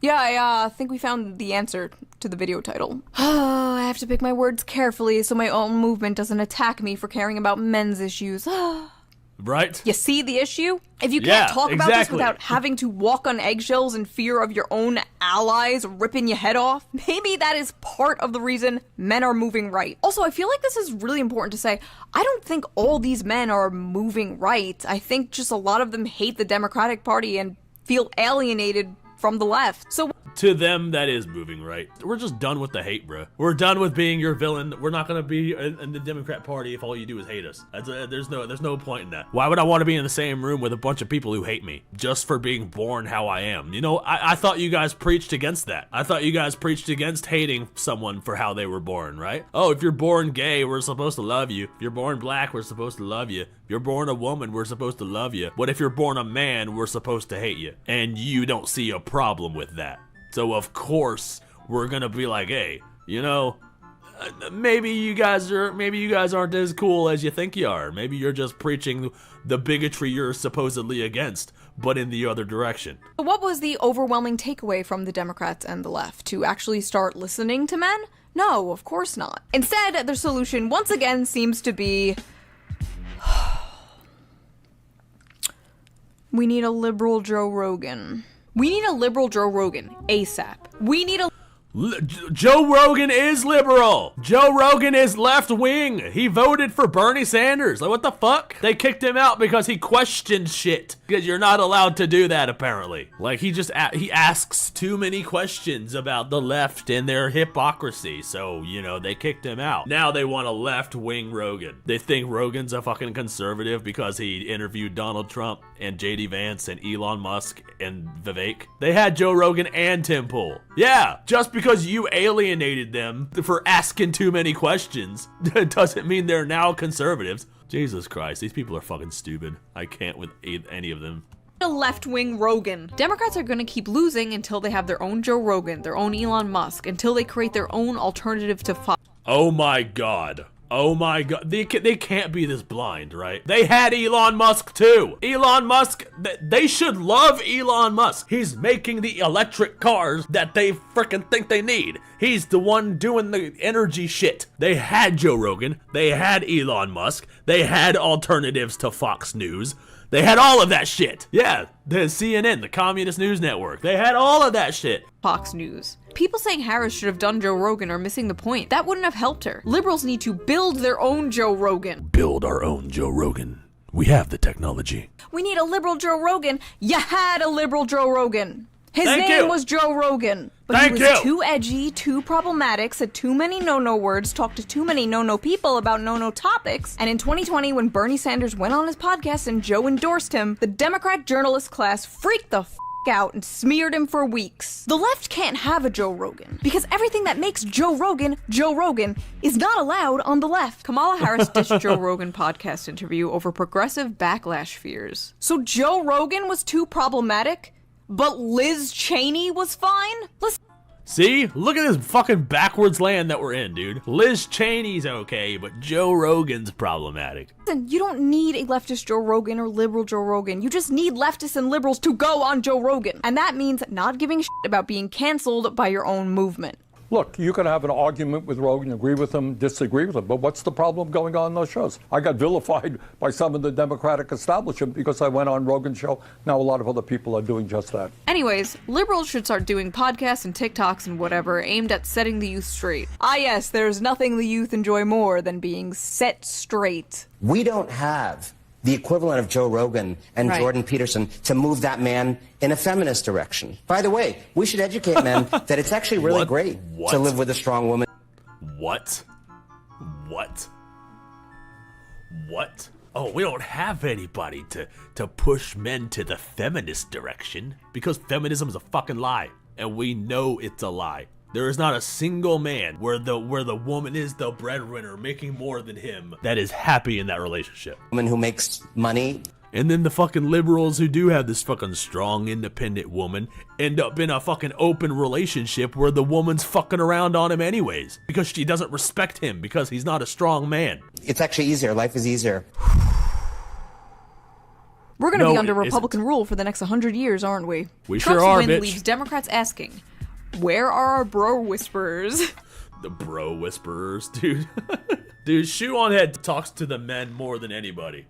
Yeah, I think we found the answer to the video title. Oh, I have to pick my words carefully so my own movement doesn't attack me for caring about men's issues. Right? You see the issue? If you can't talk about this without having to walk on eggshells in fear of your own allies ripping your head off, maybe that is part of the reason men are moving right. Also, I feel like this is really important to say. I don't think all these men are moving right. I think just a lot of them hate the Democratic Party and feel alienated from the left. So To them, that is moving right. We're just done with the hate, bro. We're done with being your villain. We're not gonna be in the Democrat Party if all you do is hate us. There's no point in that. Why would I want to be in the same room with a bunch of people who hate me just for being born how I am? You know, I thought you guys preached against that. I thought you guys preached against hating someone for how they were born, right? Oh, if you're born gay, we're supposed to love you. If you're born black, we're supposed to love you. If you're born a woman, we're supposed to love you. But if you're born a man, we're supposed to hate you. And you don't see a problem with that. So of course we're gonna be like, hey, you know, maybe you guys aren't as cool as you think you are. Maybe you're just preaching the bigotry you're supposedly against, but in the other direction. What was the overwhelming takeaway from the Democrats and the left? To actually start listening to men? No, of course not. Instead, their solution once again seems to be we need a liberal Joe Rogan. We need a liberal Joe Rogan ASAP. We need a Joe Rogan is liberal. Joe Rogan is left wing. He voted for Bernie Sanders. Like, what the fuck? They kicked him out because he questioned shit. Because you're not allowed to do that, apparently. Like, he asks too many questions about the left and their hypocrisy. So, you know, they kicked him out. Now they want a left wing Rogan. They think Rogan's a fucking conservative because he interviewed Donald Trump and JD Vance and Elon Musk and Vivek. They had Joe Rogan and Tim Pool. Yeah, just because you alienated them for asking too many questions doesn't mean they're now conservatives. Jesus Christ, these people are fucking stupid. I can't with any of them. A left-wing Rogan. Democrats are gonna keep losing until they have their own Joe Rogan, their own Elon Musk, until they create their own alternative to Fox. Oh my god. Oh my god, they can't be this blind, right? They had Elon Musk too. Elon Musk, they should love Elon Musk. He's making the electric cars that they freaking think they need. He's the one doing the energy shit. They had Joe Rogan, they had Elon Musk, they had alternatives to Fox News. They had all of that shit. Yeah, the CNN, the Communist News Network. They had all of that shit. Fox News. People saying Harris should have done Joe Rogan are missing the point. That wouldn't have helped her. Liberals need to build their own Joe Rogan. Build our own Joe Rogan. We have the technology. We need a liberal Joe Rogan. You had a liberal Joe Rogan. His name was Joe Rogan. But he was too edgy, too problematic, said too many no-no words, talked to too many no-no people about no-no topics. And in 2020, when Bernie Sanders went on his podcast and Joe endorsed him, the Democrat journalist class freaked the out and smeared him for weeks. The left can't have a Joe Rogan because everything that makes Joe Rogan is not allowed on the left. Kamala Harris dished Joe Rogan podcast interview over progressive backlash fears. So Joe Rogan was too problematic, but Liz Cheney was fine? See? Look at this fucking backwards land that we're in, dude. Liz Cheney's okay, but Joe Rogan's problematic. Listen, you don't need a leftist Joe Rogan or liberal Joe Rogan. You just need leftists and liberals to go on Joe Rogan. And that means not giving a shit about being canceled by your own movement. Look, you can have an argument with Rogan, agree with him, disagree with him, but what's the problem going on those shows? I got vilified by some of the Democratic establishment because I went on Rogan's show. Now a lot of other people are doing just that. Anyways, liberals should start doing podcasts and TikToks and whatever aimed at setting the youth straight. Ah yes, there's nothing the youth enjoy more than being set straight. We don't have the equivalent of Joe Rogan and Jordan Peterson to move that man in a feminist direction. By the way, we should educate men that it's actually really great to live with a strong woman. What? Oh, we don't have anybody to push men to the feminist direction because feminism is a fucking lie, and we know it's a lie. There is not a single man where the woman is the breadwinner making more than him that is happy in that relationship. Woman who makes money. And then the fucking liberals who do have this fucking strong, independent woman end up in a fucking open relationship where the woman's fucking around on him anyways because she doesn't respect him because he's not a strong man. It's actually easier. Life is easier. We're going to be under Republican rule for the next 100 years, aren't we? We Trump's sure are, win bitch. Leaves Democrats asking, where are our bro whisperers? The bro whisperers, dude. Dude, Shoe on Head talks to the men more than anybody.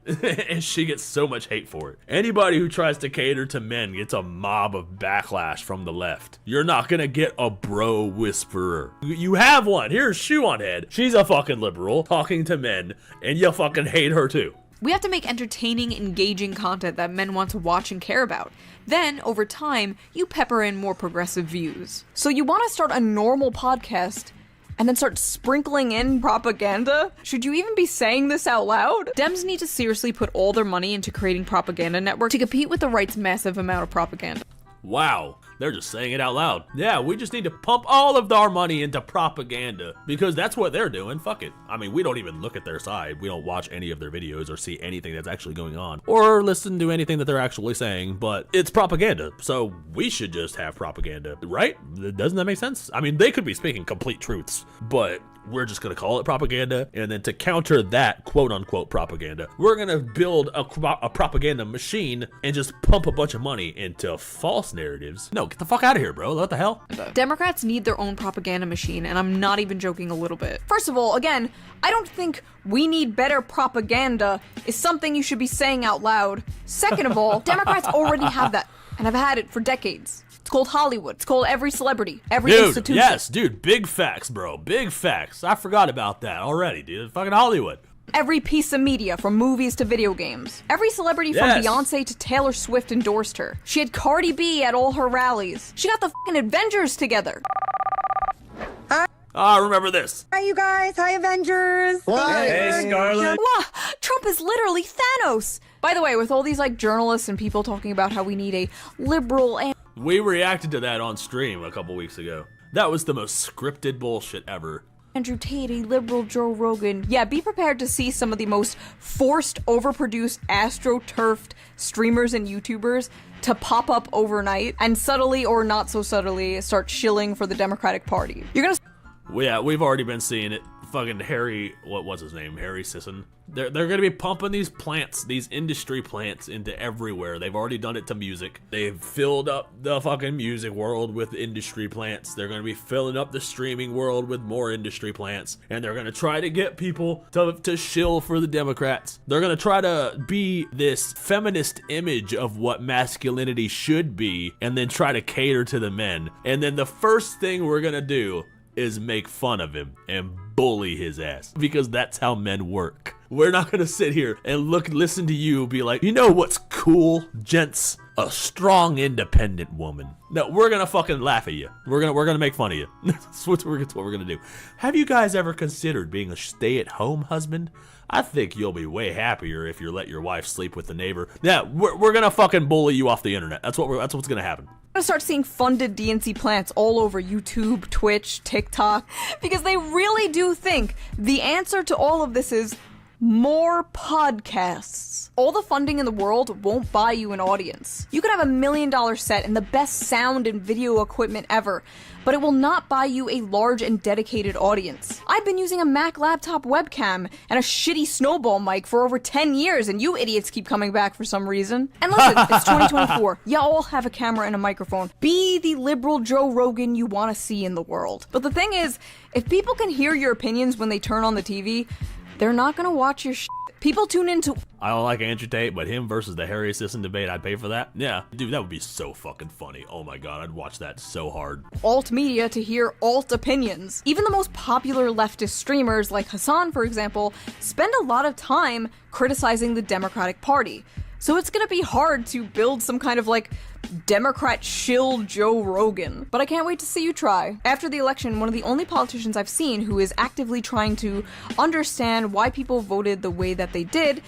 And she gets so much hate for it. Anybody who tries to cater to men gets a mob of backlash from the left. You're not gonna get a bro whisperer. You have one. Here's Shoe on Head. She's a fucking liberal talking to men, and you fucking hate her too. We have to make entertaining, engaging content that men want to watch and care about. Then, over time, you pepper in more progressive views. So you want to start a normal podcast and then start sprinkling in propaganda? Should you even be saying this out loud? Dems need to seriously put all their money into creating propaganda networks to compete with the right's massive amount of propaganda. Wow, they're just saying it out loud. Yeah, we just need to pump all of our money into propaganda because that's what they're doing. Fuck it. I mean, we don't even look at their side. We don't watch any of their videos or see anything that's actually going on or listen to anything that they're actually saying, but it's propaganda. So we should just have propaganda, right? Doesn't that make sense? I mean, they could be speaking complete truths, but we're just going to call it propaganda. And then to counter that quote unquote propaganda, we're going to build a propaganda machine and just pump a bunch of money into false narratives. No, get the fuck out of here, bro. What the hell? Democrats need their own propaganda machine, and I'm not even joking a little bit. First of all, again, I don't think we need better propaganda is something you should be saying out loud. Second of all, Democrats already have that, and have had it for decades. It's called Hollywood. It's called every celebrity, every institution. Yes, dude, big facts, bro. Big facts. I forgot about that already, dude. Fucking Hollywood. Every piece of media, from movies to video games. Every celebrity from Beyonce to Taylor Swift endorsed her. She had Cardi B at all her rallies. She got the fucking Avengers together. Ah, remember this. Hi, you guys. Hi, Avengers. Hey, Scarlet. Wow, Trump is literally Thanos. By the way, with all these like journalists and people talking about how we need a liberal and we reacted to that on stream a couple weeks ago. That was the most scripted bullshit ever. Andrew Tate, a liberal Joe Rogan. Yeah, be prepared to see some of the most forced, overproduced, astroturfed streamers and YouTubers to pop up overnight and subtly or not so subtly start shilling for the Democratic Party. You're gonna... Yeah, we've already been seeing it. Fucking Harry, what's his name? Harry Sisson. They're gonna be pumping these plants, these industry plants into everywhere. They've already done it to music. They've filled up the fucking music world with industry plants. They're gonna be filling up the streaming world with more industry plants. And they're gonna try to get people to shill for the Democrats. They're gonna try to be this feminist image of what masculinity should be and then try to cater to the men. And then the first thing we're gonna do is make fun of him and bully his ass because that's how men work. We're not gonna sit here and listen to you be like, you know what's cool, gents? A strong, independent woman. No, we're gonna fucking laugh at you. We're gonna make fun of you. That's what we're gonna do. Have you guys ever considered being a stay-at-home husband? I think you'll be way happier if you let your wife sleep with the neighbor. Yeah, we're gonna fucking bully you off the internet. That's what's gonna happen. I'm gonna start seeing funded DNC plants all over YouTube, Twitch, TikTok, because they really do think the answer to all of this is more podcasts. All the funding in the world won't buy you an audience. You could have $1 million set and the best sound and video equipment ever, but it will not buy you a large and dedicated audience. I've been using a Mac laptop webcam and a shitty snowball mic for over 10 years, and you idiots keep coming back for some reason. And listen, it's 2024. You all have a camera and a microphone. Be the liberal Joe Rogan you want to see in the world. But the thing is, if people can hear your opinions when they turn on the TV, they're not gonna watch your shit. People tune into... I don't like Andrew Tate, but him versus the Harry Sisson debate, I'd pay for that. Yeah, dude, that would be so fucking funny. Oh my god, I'd watch that so hard. Alt media to hear alt opinions. Even the most popular leftist streamers, like Hassan, for example, spend a lot of time criticizing the Democratic Party. So it's gonna be hard to build some kind of like Democrat shill Joe Rogan. But I can't wait to see you try. After the election, one of the only politicians I've seen who is actively trying to understand why people voted the way that they did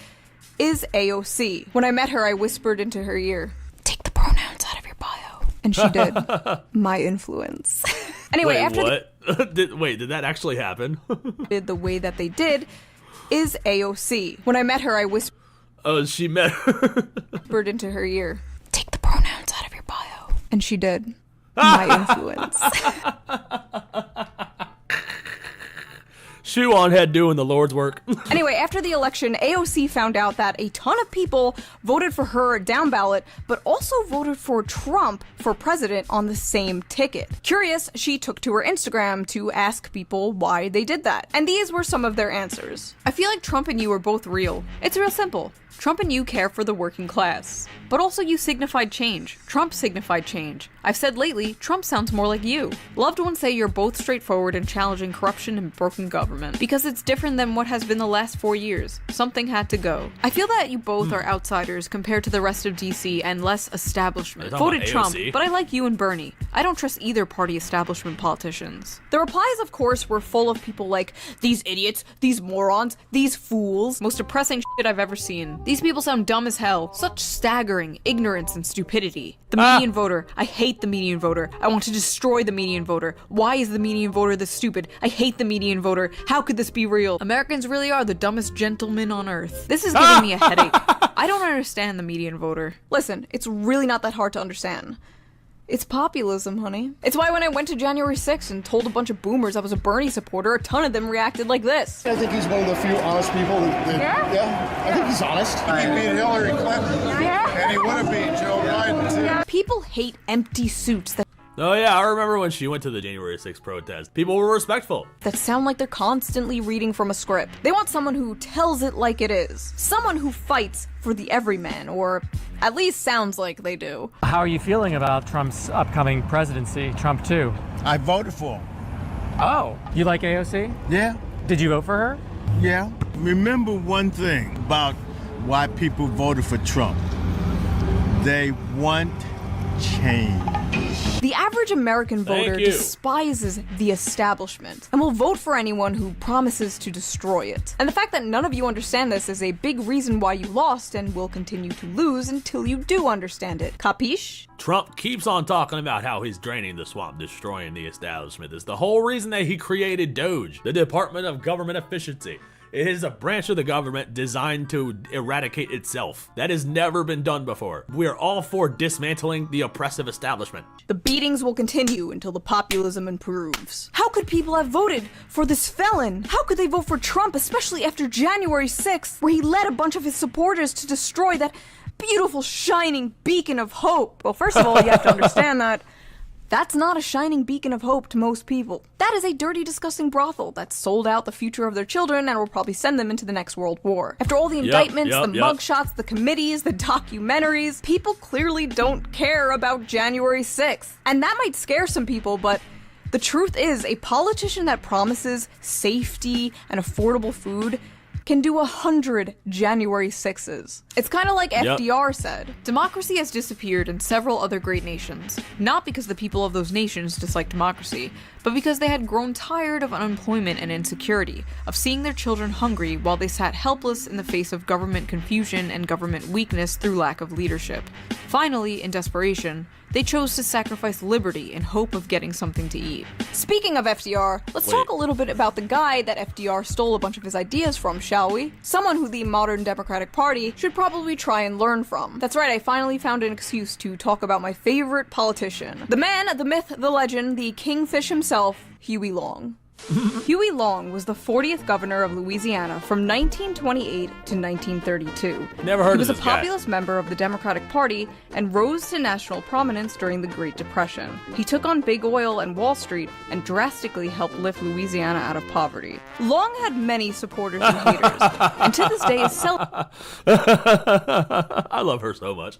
is AOC. When I met her, I whispered into her ear, "Take the pronouns out of your bio." And she did. My influence. Anyway, wait, after what? Did that actually happen? Did the way that they did is AOC. When I met her, I whispered. Oh, she met her. Whispered into her ear, "Take the pronouns out of your bio." And she did. My influence. Shoe on head doing the Lord's work. Anyway, after the election, AOC found out that a ton of people voted for her down ballot, but also voted for Trump for president on the same ticket. Curious, she took to her Instagram to ask people why they did that. And these were some of their answers. I feel like Trump and you are both real. It's real simple. Trump and you care for the working class. But also you signified change. Trump signified change. I've said lately, Trump sounds more like you. Loved ones say you're both straightforward and challenging corruption and broken government. government. Because it's different than what has been the last 4 years. Something had to go. I feel that you both are outsiders compared to the rest of DC and less establishment. Voted Trump, but I like you and Bernie. I don't trust either party establishment politicians. The replies, of course, were full of people like, these idiots, these morons, these fools. Most depressing shit I've ever seen. These people sound dumb as hell. Such staggering ignorance and stupidity. The median voter. I hate the median voter. I want to destroy the median voter. Why is the median voter this stupid? I hate the median voter. How could this be real? Americans really are the dumbest gentlemen on earth. This is giving me a headache. I don't understand the median voter. Listen, it's really not that hard to understand. It's populism, honey. It's why when I went to January 6th and told a bunch of boomers I was a Bernie supporter, a ton of them reacted like this. I think he's one of the few honest people yeah, I think he's honest. He beat Hillary Clinton, and he would have beat Joe Biden, too. People hate empty suits that Oh yeah, I remember when she went to the January 6th protest. People were respectful. That sound like they're constantly reading from a script. They want someone who tells it like it is. Someone who fights for the everyman, or at least sounds like they do. How are you feeling about Trump's upcoming presidency, Trump 2? I voted for him. Oh, you like AOC? Yeah. Did you vote for her? Yeah. Remember one thing about why people voted for Trump. They want change. The average American voter despises the establishment and will vote for anyone who promises to destroy it. And the fact that none of you understand this is a big reason why you lost and will continue to lose until you do understand it. Capiche? Trump keeps on talking about how he's draining the swamp, destroying the establishment. It's the whole reason that he created DOGE, the Department of Government Efficiency. It is a branch of the government designed to eradicate itself. That has never been done before. We are all for dismantling the oppressive establishment. The beatings will continue until the populism improves. How could people have voted for this felon? How could they vote for Trump, especially after January 6th, where he led a bunch of his supporters to destroy that beautiful, shining beacon of hope? Well, first of all, you have to understand that that's not a shining beacon of hope to most people. That is a dirty, disgusting brothel that sold out the future of their children and will probably send them into the next world war. After all the indictments, the mugshots, the committees, the documentaries, people clearly don't care about January 6th. And that might scare some people, but the truth is, a politician that promises safety and affordable food can do 100 January 6s. It's kind of like FDR said. Democracy has disappeared in several other great nations, not because the people of those nations dislike democracy, but because they had grown tired of unemployment and insecurity, of seeing their children hungry while they sat helpless in the face of government confusion and government weakness through lack of leadership. Finally, in desperation, they chose to sacrifice liberty in hope of getting something to eat. Speaking of FDR, let's talk a little bit about the guy that FDR stole a bunch of his ideas from, shall we? Someone who the modern Democratic Party should probably try and learn from. That's right, I finally found an excuse to talk about my favorite politician. The man, the myth, the legend, the kingfish himself, Huey Long. Huey Long was the 40th governor of Louisiana from 1928 to 1932. Never heard of this guy. He was a populist member of the Democratic Party and rose to national prominence during the Great Depression. He took on big oil and Wall Street and drastically helped lift Louisiana out of poverty. Long had many supporters and haters, and to this day is I love her so much.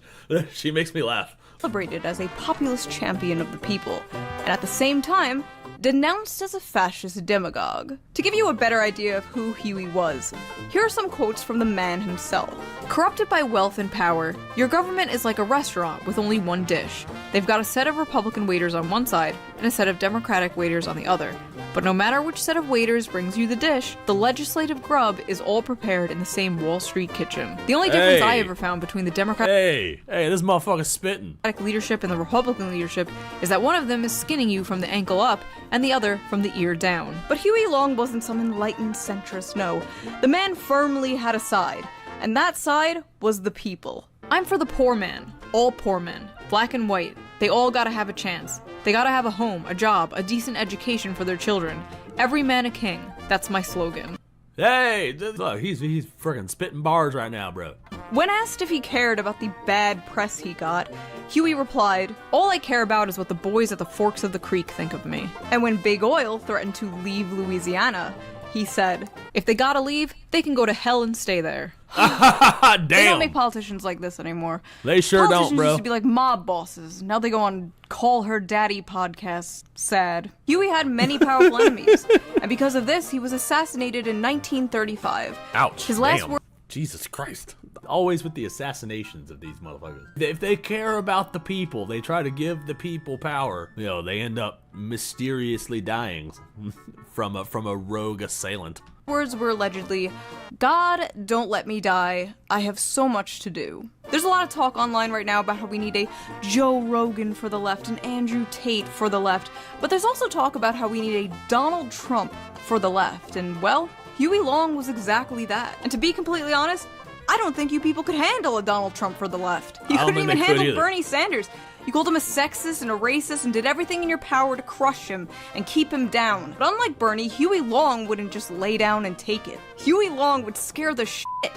She makes me laugh. Celebrated as a populist champion of the people, and at the same time, denounced as a fascist demagogue. To give you a better idea of who Huey was, here are some quotes from the man himself. Corrupted by wealth and power, your government is like a restaurant with only one dish. They've got a set of Republican waiters on one side and a set of Democratic waiters on the other. But no matter which set of waiters brings you the dish, the legislative grub is all prepared in the same Wall Street kitchen. The only difference I ever found between the Democratic this motherfucker's spitting. leadership and the Republican leadership is that one of them is skinning you from the ankle up and the other from the ear down. But Huey Long wasn't some enlightened centrist, no. The man firmly had a side, and that side was the people. I'm for the poor man. All poor men. Black and white. They all gotta have a chance. They gotta have a home, a job, a decent education for their children. Every man a king. That's my slogan. Hey, look, he's freaking spitting bars right now, bro. When asked if he cared about the bad press he got, Huey replied, "All I care about is what the boys at the forks of the creek think of me." And when Big Oil threatened to leave Louisiana, He said, if they gotta leave, they can go to hell and stay there. Damn. They don't make politicians like this anymore. They sure don't, bro. Used to be like mob bosses. Now they go on Call Her Daddy podcasts. Sad. Huey had many powerful enemies, and because of this, he was assassinated in 1935. Ouch. His last word. Jesus Christ. Always with the assassinations of these motherfuckers. If they care about the people, they try to give the people power. You know, they end up mysteriously dying from a rogue assailant. Words were allegedly, God, don't let me die. I have so much to do. There's a lot of talk online right now about how we need a Joe Rogan for the left, an Andrew Tate for the left, but there's also talk about how we need a Donald Trump for the left, and well, Huey Long was exactly that. And to be completely honest, I don't think you people could handle a Donald Trump for the left. You couldn't even handle Bernie Sanders. You called him a sexist and a racist and did everything in your power to crush him and keep him down. But unlike Bernie, Huey Long wouldn't just lay down and take it. Huey Long would scare the shit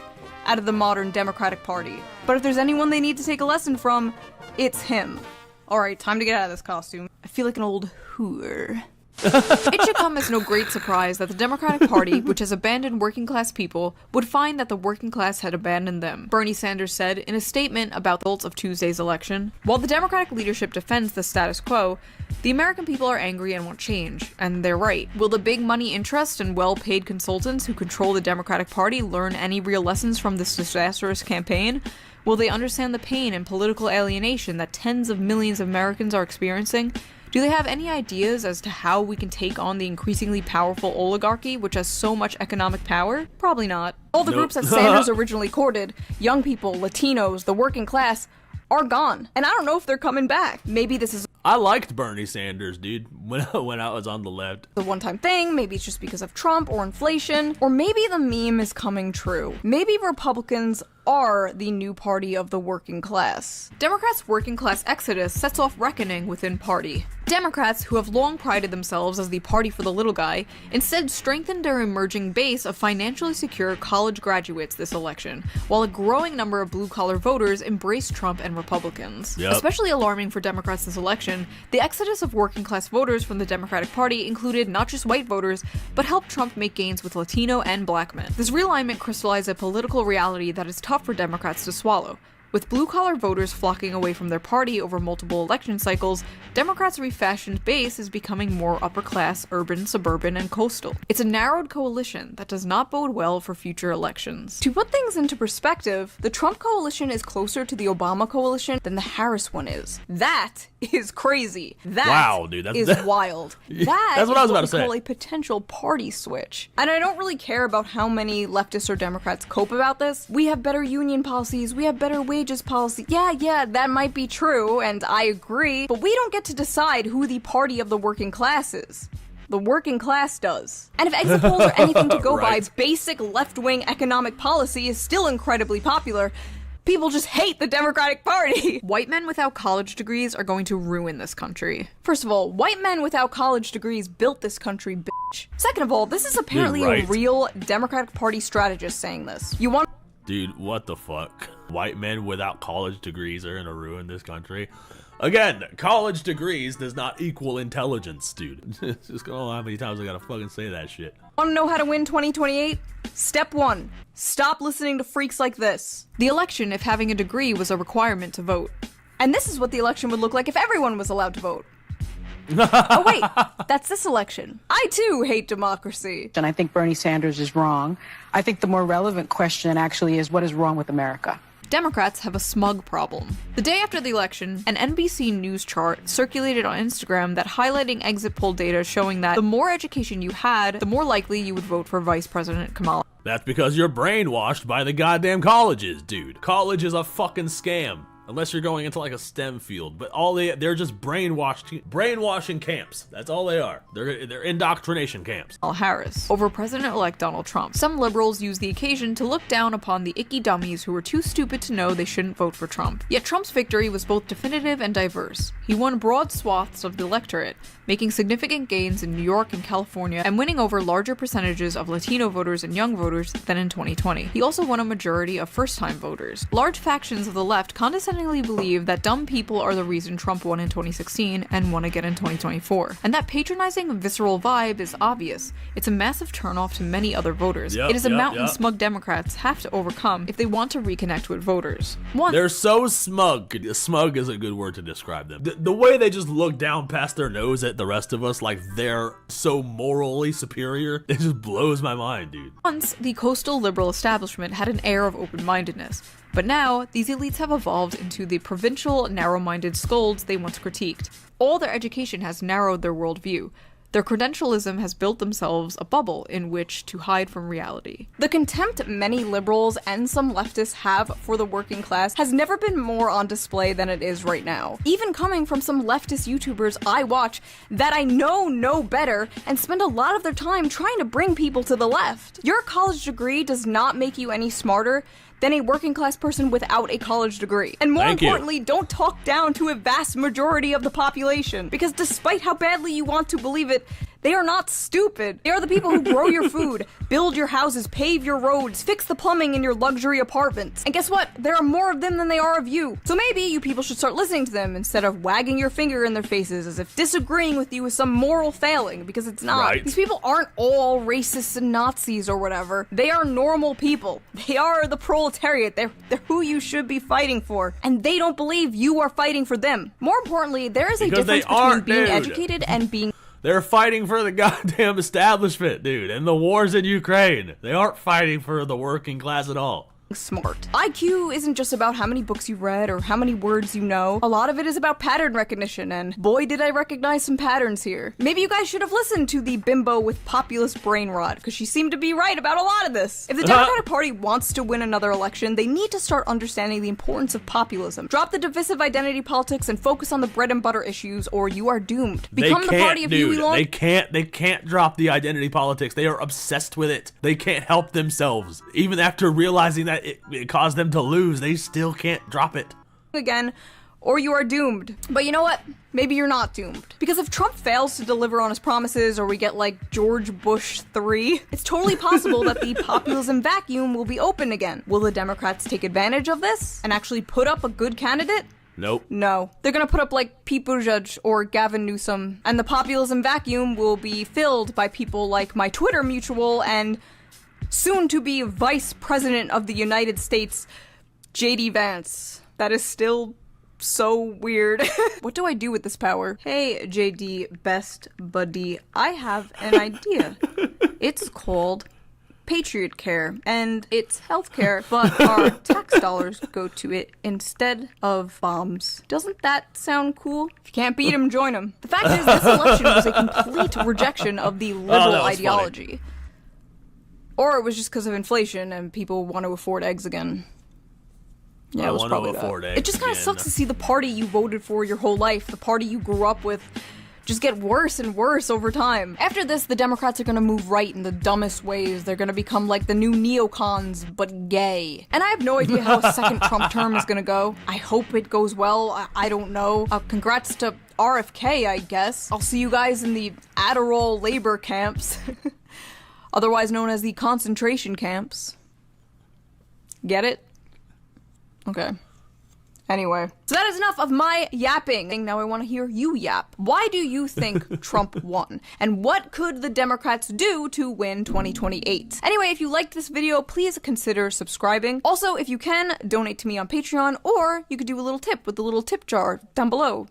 out of the modern Democratic Party. But if there's anyone they need to take a lesson from, it's him. Alright, time to get out of this costume. I feel like an old hooer. It should come as no great surprise that the Democratic Party, which has abandoned working class people, would find that the working class had abandoned them. Bernie Sanders said in a statement about the results of Tuesday's election, while the Democratic leadership defends the status quo, the American people are angry and want change, and they're right. Will the big money interest and well-paid consultants who control the Democratic Party learn any real lessons from this disastrous campaign? Will they understand the pain and political alienation that tens of millions of Americans are experiencing? Do they have any ideas as to how we can take on the increasingly powerful oligarchy, which has so much economic power? Probably not. All the groups that Sanders originally courted, young people, Latinos, the working class, are gone. And I don't know if they're coming back. Maybe this is I liked Bernie Sanders, dude, when I was on the left. a one-time thing, maybe it's just because of Trump or inflation, or maybe the meme is coming true. Maybe Republicans are the new party of the working class. Democrats' working class exodus sets off reckoning within party. Democrats, who have long prided themselves as the party for the little guy, instead strengthened their emerging base of financially secure college graduates this election, while a growing number of blue-collar voters embraced Trump and Republicans. Yep. Especially alarming for Democrats this election, the exodus of working-class voters from the Democratic Party included not just white voters, but helped Trump make gains with Latino and black men. This realignment crystallized a political reality that is tough for Democrats to swallow. With blue-collar voters flocking away from their party over multiple election cycles, Democrats' refashioned base is becoming more upper-class, urban, suburban, and coastal. It's a narrowed coalition that does not bode well for future elections. To put things into perspective, the Trump coalition is closer to the Obama coalition than the Harris one is. That is crazy. That wow, dude, is wild. That's what I was about to say. Call a potential party switch. And I don't really care about how many leftists or Democrats cope about this. We have better union policies. We have better wages policy. Yeah, that might be true, and I agree, but we don't get to decide who the party of the working class is. The working class does. And if exit polls are anything to go by, basic left-wing economic policy is still incredibly popular. People just hate the Democratic Party. White men without college degrees are going to ruin this country. First of all, white men without college degrees built this country, bitch. Second of all, this is apparently a real Democratic Party strategist saying this. You want Dude, what the fuck? White men without college degrees are gonna ruin this country. Again, college degrees does not equal intelligence, dude. It's just how many times I gotta fucking say that shit. Want to know how to win 2028? Step 1. Stop listening to freaks like this. The election, if having a degree was a requirement to vote. And this is what the election would look like if everyone was allowed to vote. Oh wait, that's this election. I too hate democracy. And I think Bernie Sanders is wrong. I think the more relevant question actually is what is wrong with America? Democrats have a smug problem. The day after the election, an NBC News chart circulated on Instagram that highlighting exit poll data showing that the more education you had, the more likely you would vote for Vice President Kamala. That's because you're brainwashed by the goddamn colleges, dude. College is a fucking scam. Unless you're going into like a STEM field, but they're just brainwashing camps. That's all they are. They're indoctrination camps. Harris over President-elect Donald Trump. Some liberals use the occasion to look down upon the icky dummies who were too stupid to know they shouldn't vote for Trump. Yet Trump's victory was both definitive and diverse. He won broad swaths of the electorate, making significant gains in New York and California, and winning over larger percentages of Latino voters and young voters than in 2020. He also won a majority of first-time voters. Large factions of the left condescended definitely believe that dumb people are the reason Trump won in 2016 and won again in 2024. And that patronizing, visceral vibe is obvious. It's a massive turnoff to many other voters. It is a mountain smug Democrats have to overcome if they want to reconnect with voters. They're so smug. Smug is a good word to describe them. The way they just look down past their nose at the rest of us like they're so morally superior, it just blows my mind, dude. Once, the coastal liberal establishment had an air of open-mindedness. But now, these elites have evolved into the provincial, narrow-minded scolds they once critiqued. All their education has narrowed their worldview. Their credentialism has built themselves a bubble in which to hide from reality. The contempt many liberals and some leftists have for the working class has never been more on display than it is right now. Even coming from some leftist YouTubers I watch that I know better and spend a lot of their time trying to bring people to the left. Your college degree does not make you any smarter than a working class person without a college degree. And more importantly, don't talk down to a vast majority of the population, because despite how badly you want to believe it, they are not stupid. They are the people who grow your food, build your houses, pave your roads, fix the plumbing in your luxury apartments. And guess what? There are more of them than there are of you. So maybe you people should start listening to them instead of wagging your finger in their faces as if disagreeing with you is some moral failing, because it's not. Right. These people aren't all racists and Nazis or whatever. They are normal people. They are the proletariat. They're who you should be fighting for. And they don't believe you are fighting for them. More importantly, there is a difference between being educated and being... They're fighting for the goddamn establishment, dude, and the wars in Ukraine. They aren't fighting for the working class at all. Smart. IQ isn't just about how many books you read or how many words you know. A lot of it is about pattern recognition, and boy did I recognize some patterns here. Maybe you guys should have listened to the bimbo with populist brain rot, because she seemed to be right about a lot of this. If the Democratic Party wants to win another election, they need to start understanding the importance of populism. Drop the divisive identity politics and focus on the bread and butter issues, or you are doomed. Become the party of Huey Long. They can't drop the identity politics. They are obsessed with it. They can't help themselves. Even after realizing that it caused them to lose, they still can't drop it. Again, or you are doomed. But you know what? Maybe you're not doomed. Because if Trump fails to deliver on his promises, or we get like George Bush 3, it's totally possible that the populism vacuum will be open again. Will the Democrats take advantage of this and actually put up a good candidate? Nope. No. They're gonna put up like Pete Buttigieg or Gavin Newsom, and the populism vacuum will be filled by people like my Twitter mutual and soon to be Vice President of the United States, J.D. Vance. That is still so weird. What do I do with this power? Hey, J.D. Best Buddy, I have an idea. It's called Patriot Care, and it's healthcare, but our tax dollars go to it instead of bombs. Doesn't that sound cool? If you can't beat him, join him. The fact is, this election was a complete rejection of the liberal ideology. Funny. Or it was just because of inflation and people want to afford eggs again. Yeah, it was probably that. It just kind of sucks to see the party you voted for your whole life, the party you grew up with, just get worse and worse over time. After this, the Democrats are gonna move right in the dumbest ways. They're gonna become like the new neocons, but gay. And I have no idea how a second Trump term is gonna go. I hope it goes well. I don't know. Congrats to RFK, I guess. I'll see you guys in the Adderall labor camps. Otherwise known as the concentration camps. Get it? Okay. Anyway, so that is enough of my yapping. Now I want to hear you yap. Why do you think Trump won? And what could the Democrats do to win 2028? Anyway, if you liked this video, please consider subscribing. Also, if you can, donate to me on Patreon, or you could do a little tip with the little tip jar down below.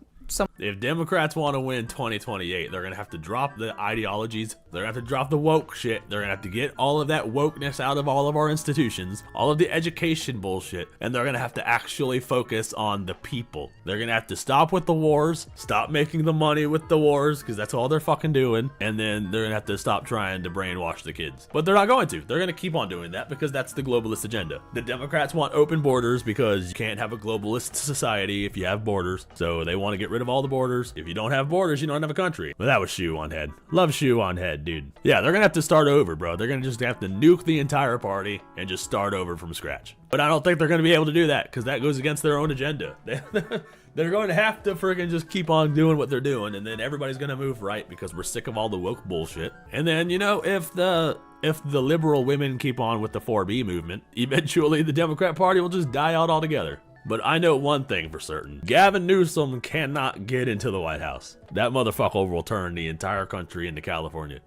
If Democrats want to win 2028, they're going to have to drop the ideologies. They're going to have to drop the woke shit. They're going to have to get all of that wokeness out of all of our institutions, all of the education bullshit, and they're going to have to actually focus on the people. They're going to have to stop with the wars, stop making the money with the wars, because that's all they're fucking doing, and then they're going to have to stop trying to brainwash the kids. But they're not going to. They're going to keep on doing that because that's the globalist agenda. The Democrats want open borders because you can't have a globalist society if you have borders, so they want to get rid of all the borders. If you don't have borders, you don't have a country. But that was shoe on head. Love shoe on head, dude. Yeah, they're gonna have to start over, bro. They're gonna just have to nuke the entire party and just start over from scratch. But I don't think they're gonna be able to do that because that goes against their own agenda. They're going to have to friggin' just keep on doing what they're doing, and then everybody's gonna move right because we're sick of all the woke bullshit. And then, you know, if the liberal women keep on with the 4B movement, eventually the Democrat Party will just die out altogether. But I know one thing for certain. Gavin Newsom cannot get into the White House. That motherfucker will turn the entire country into California.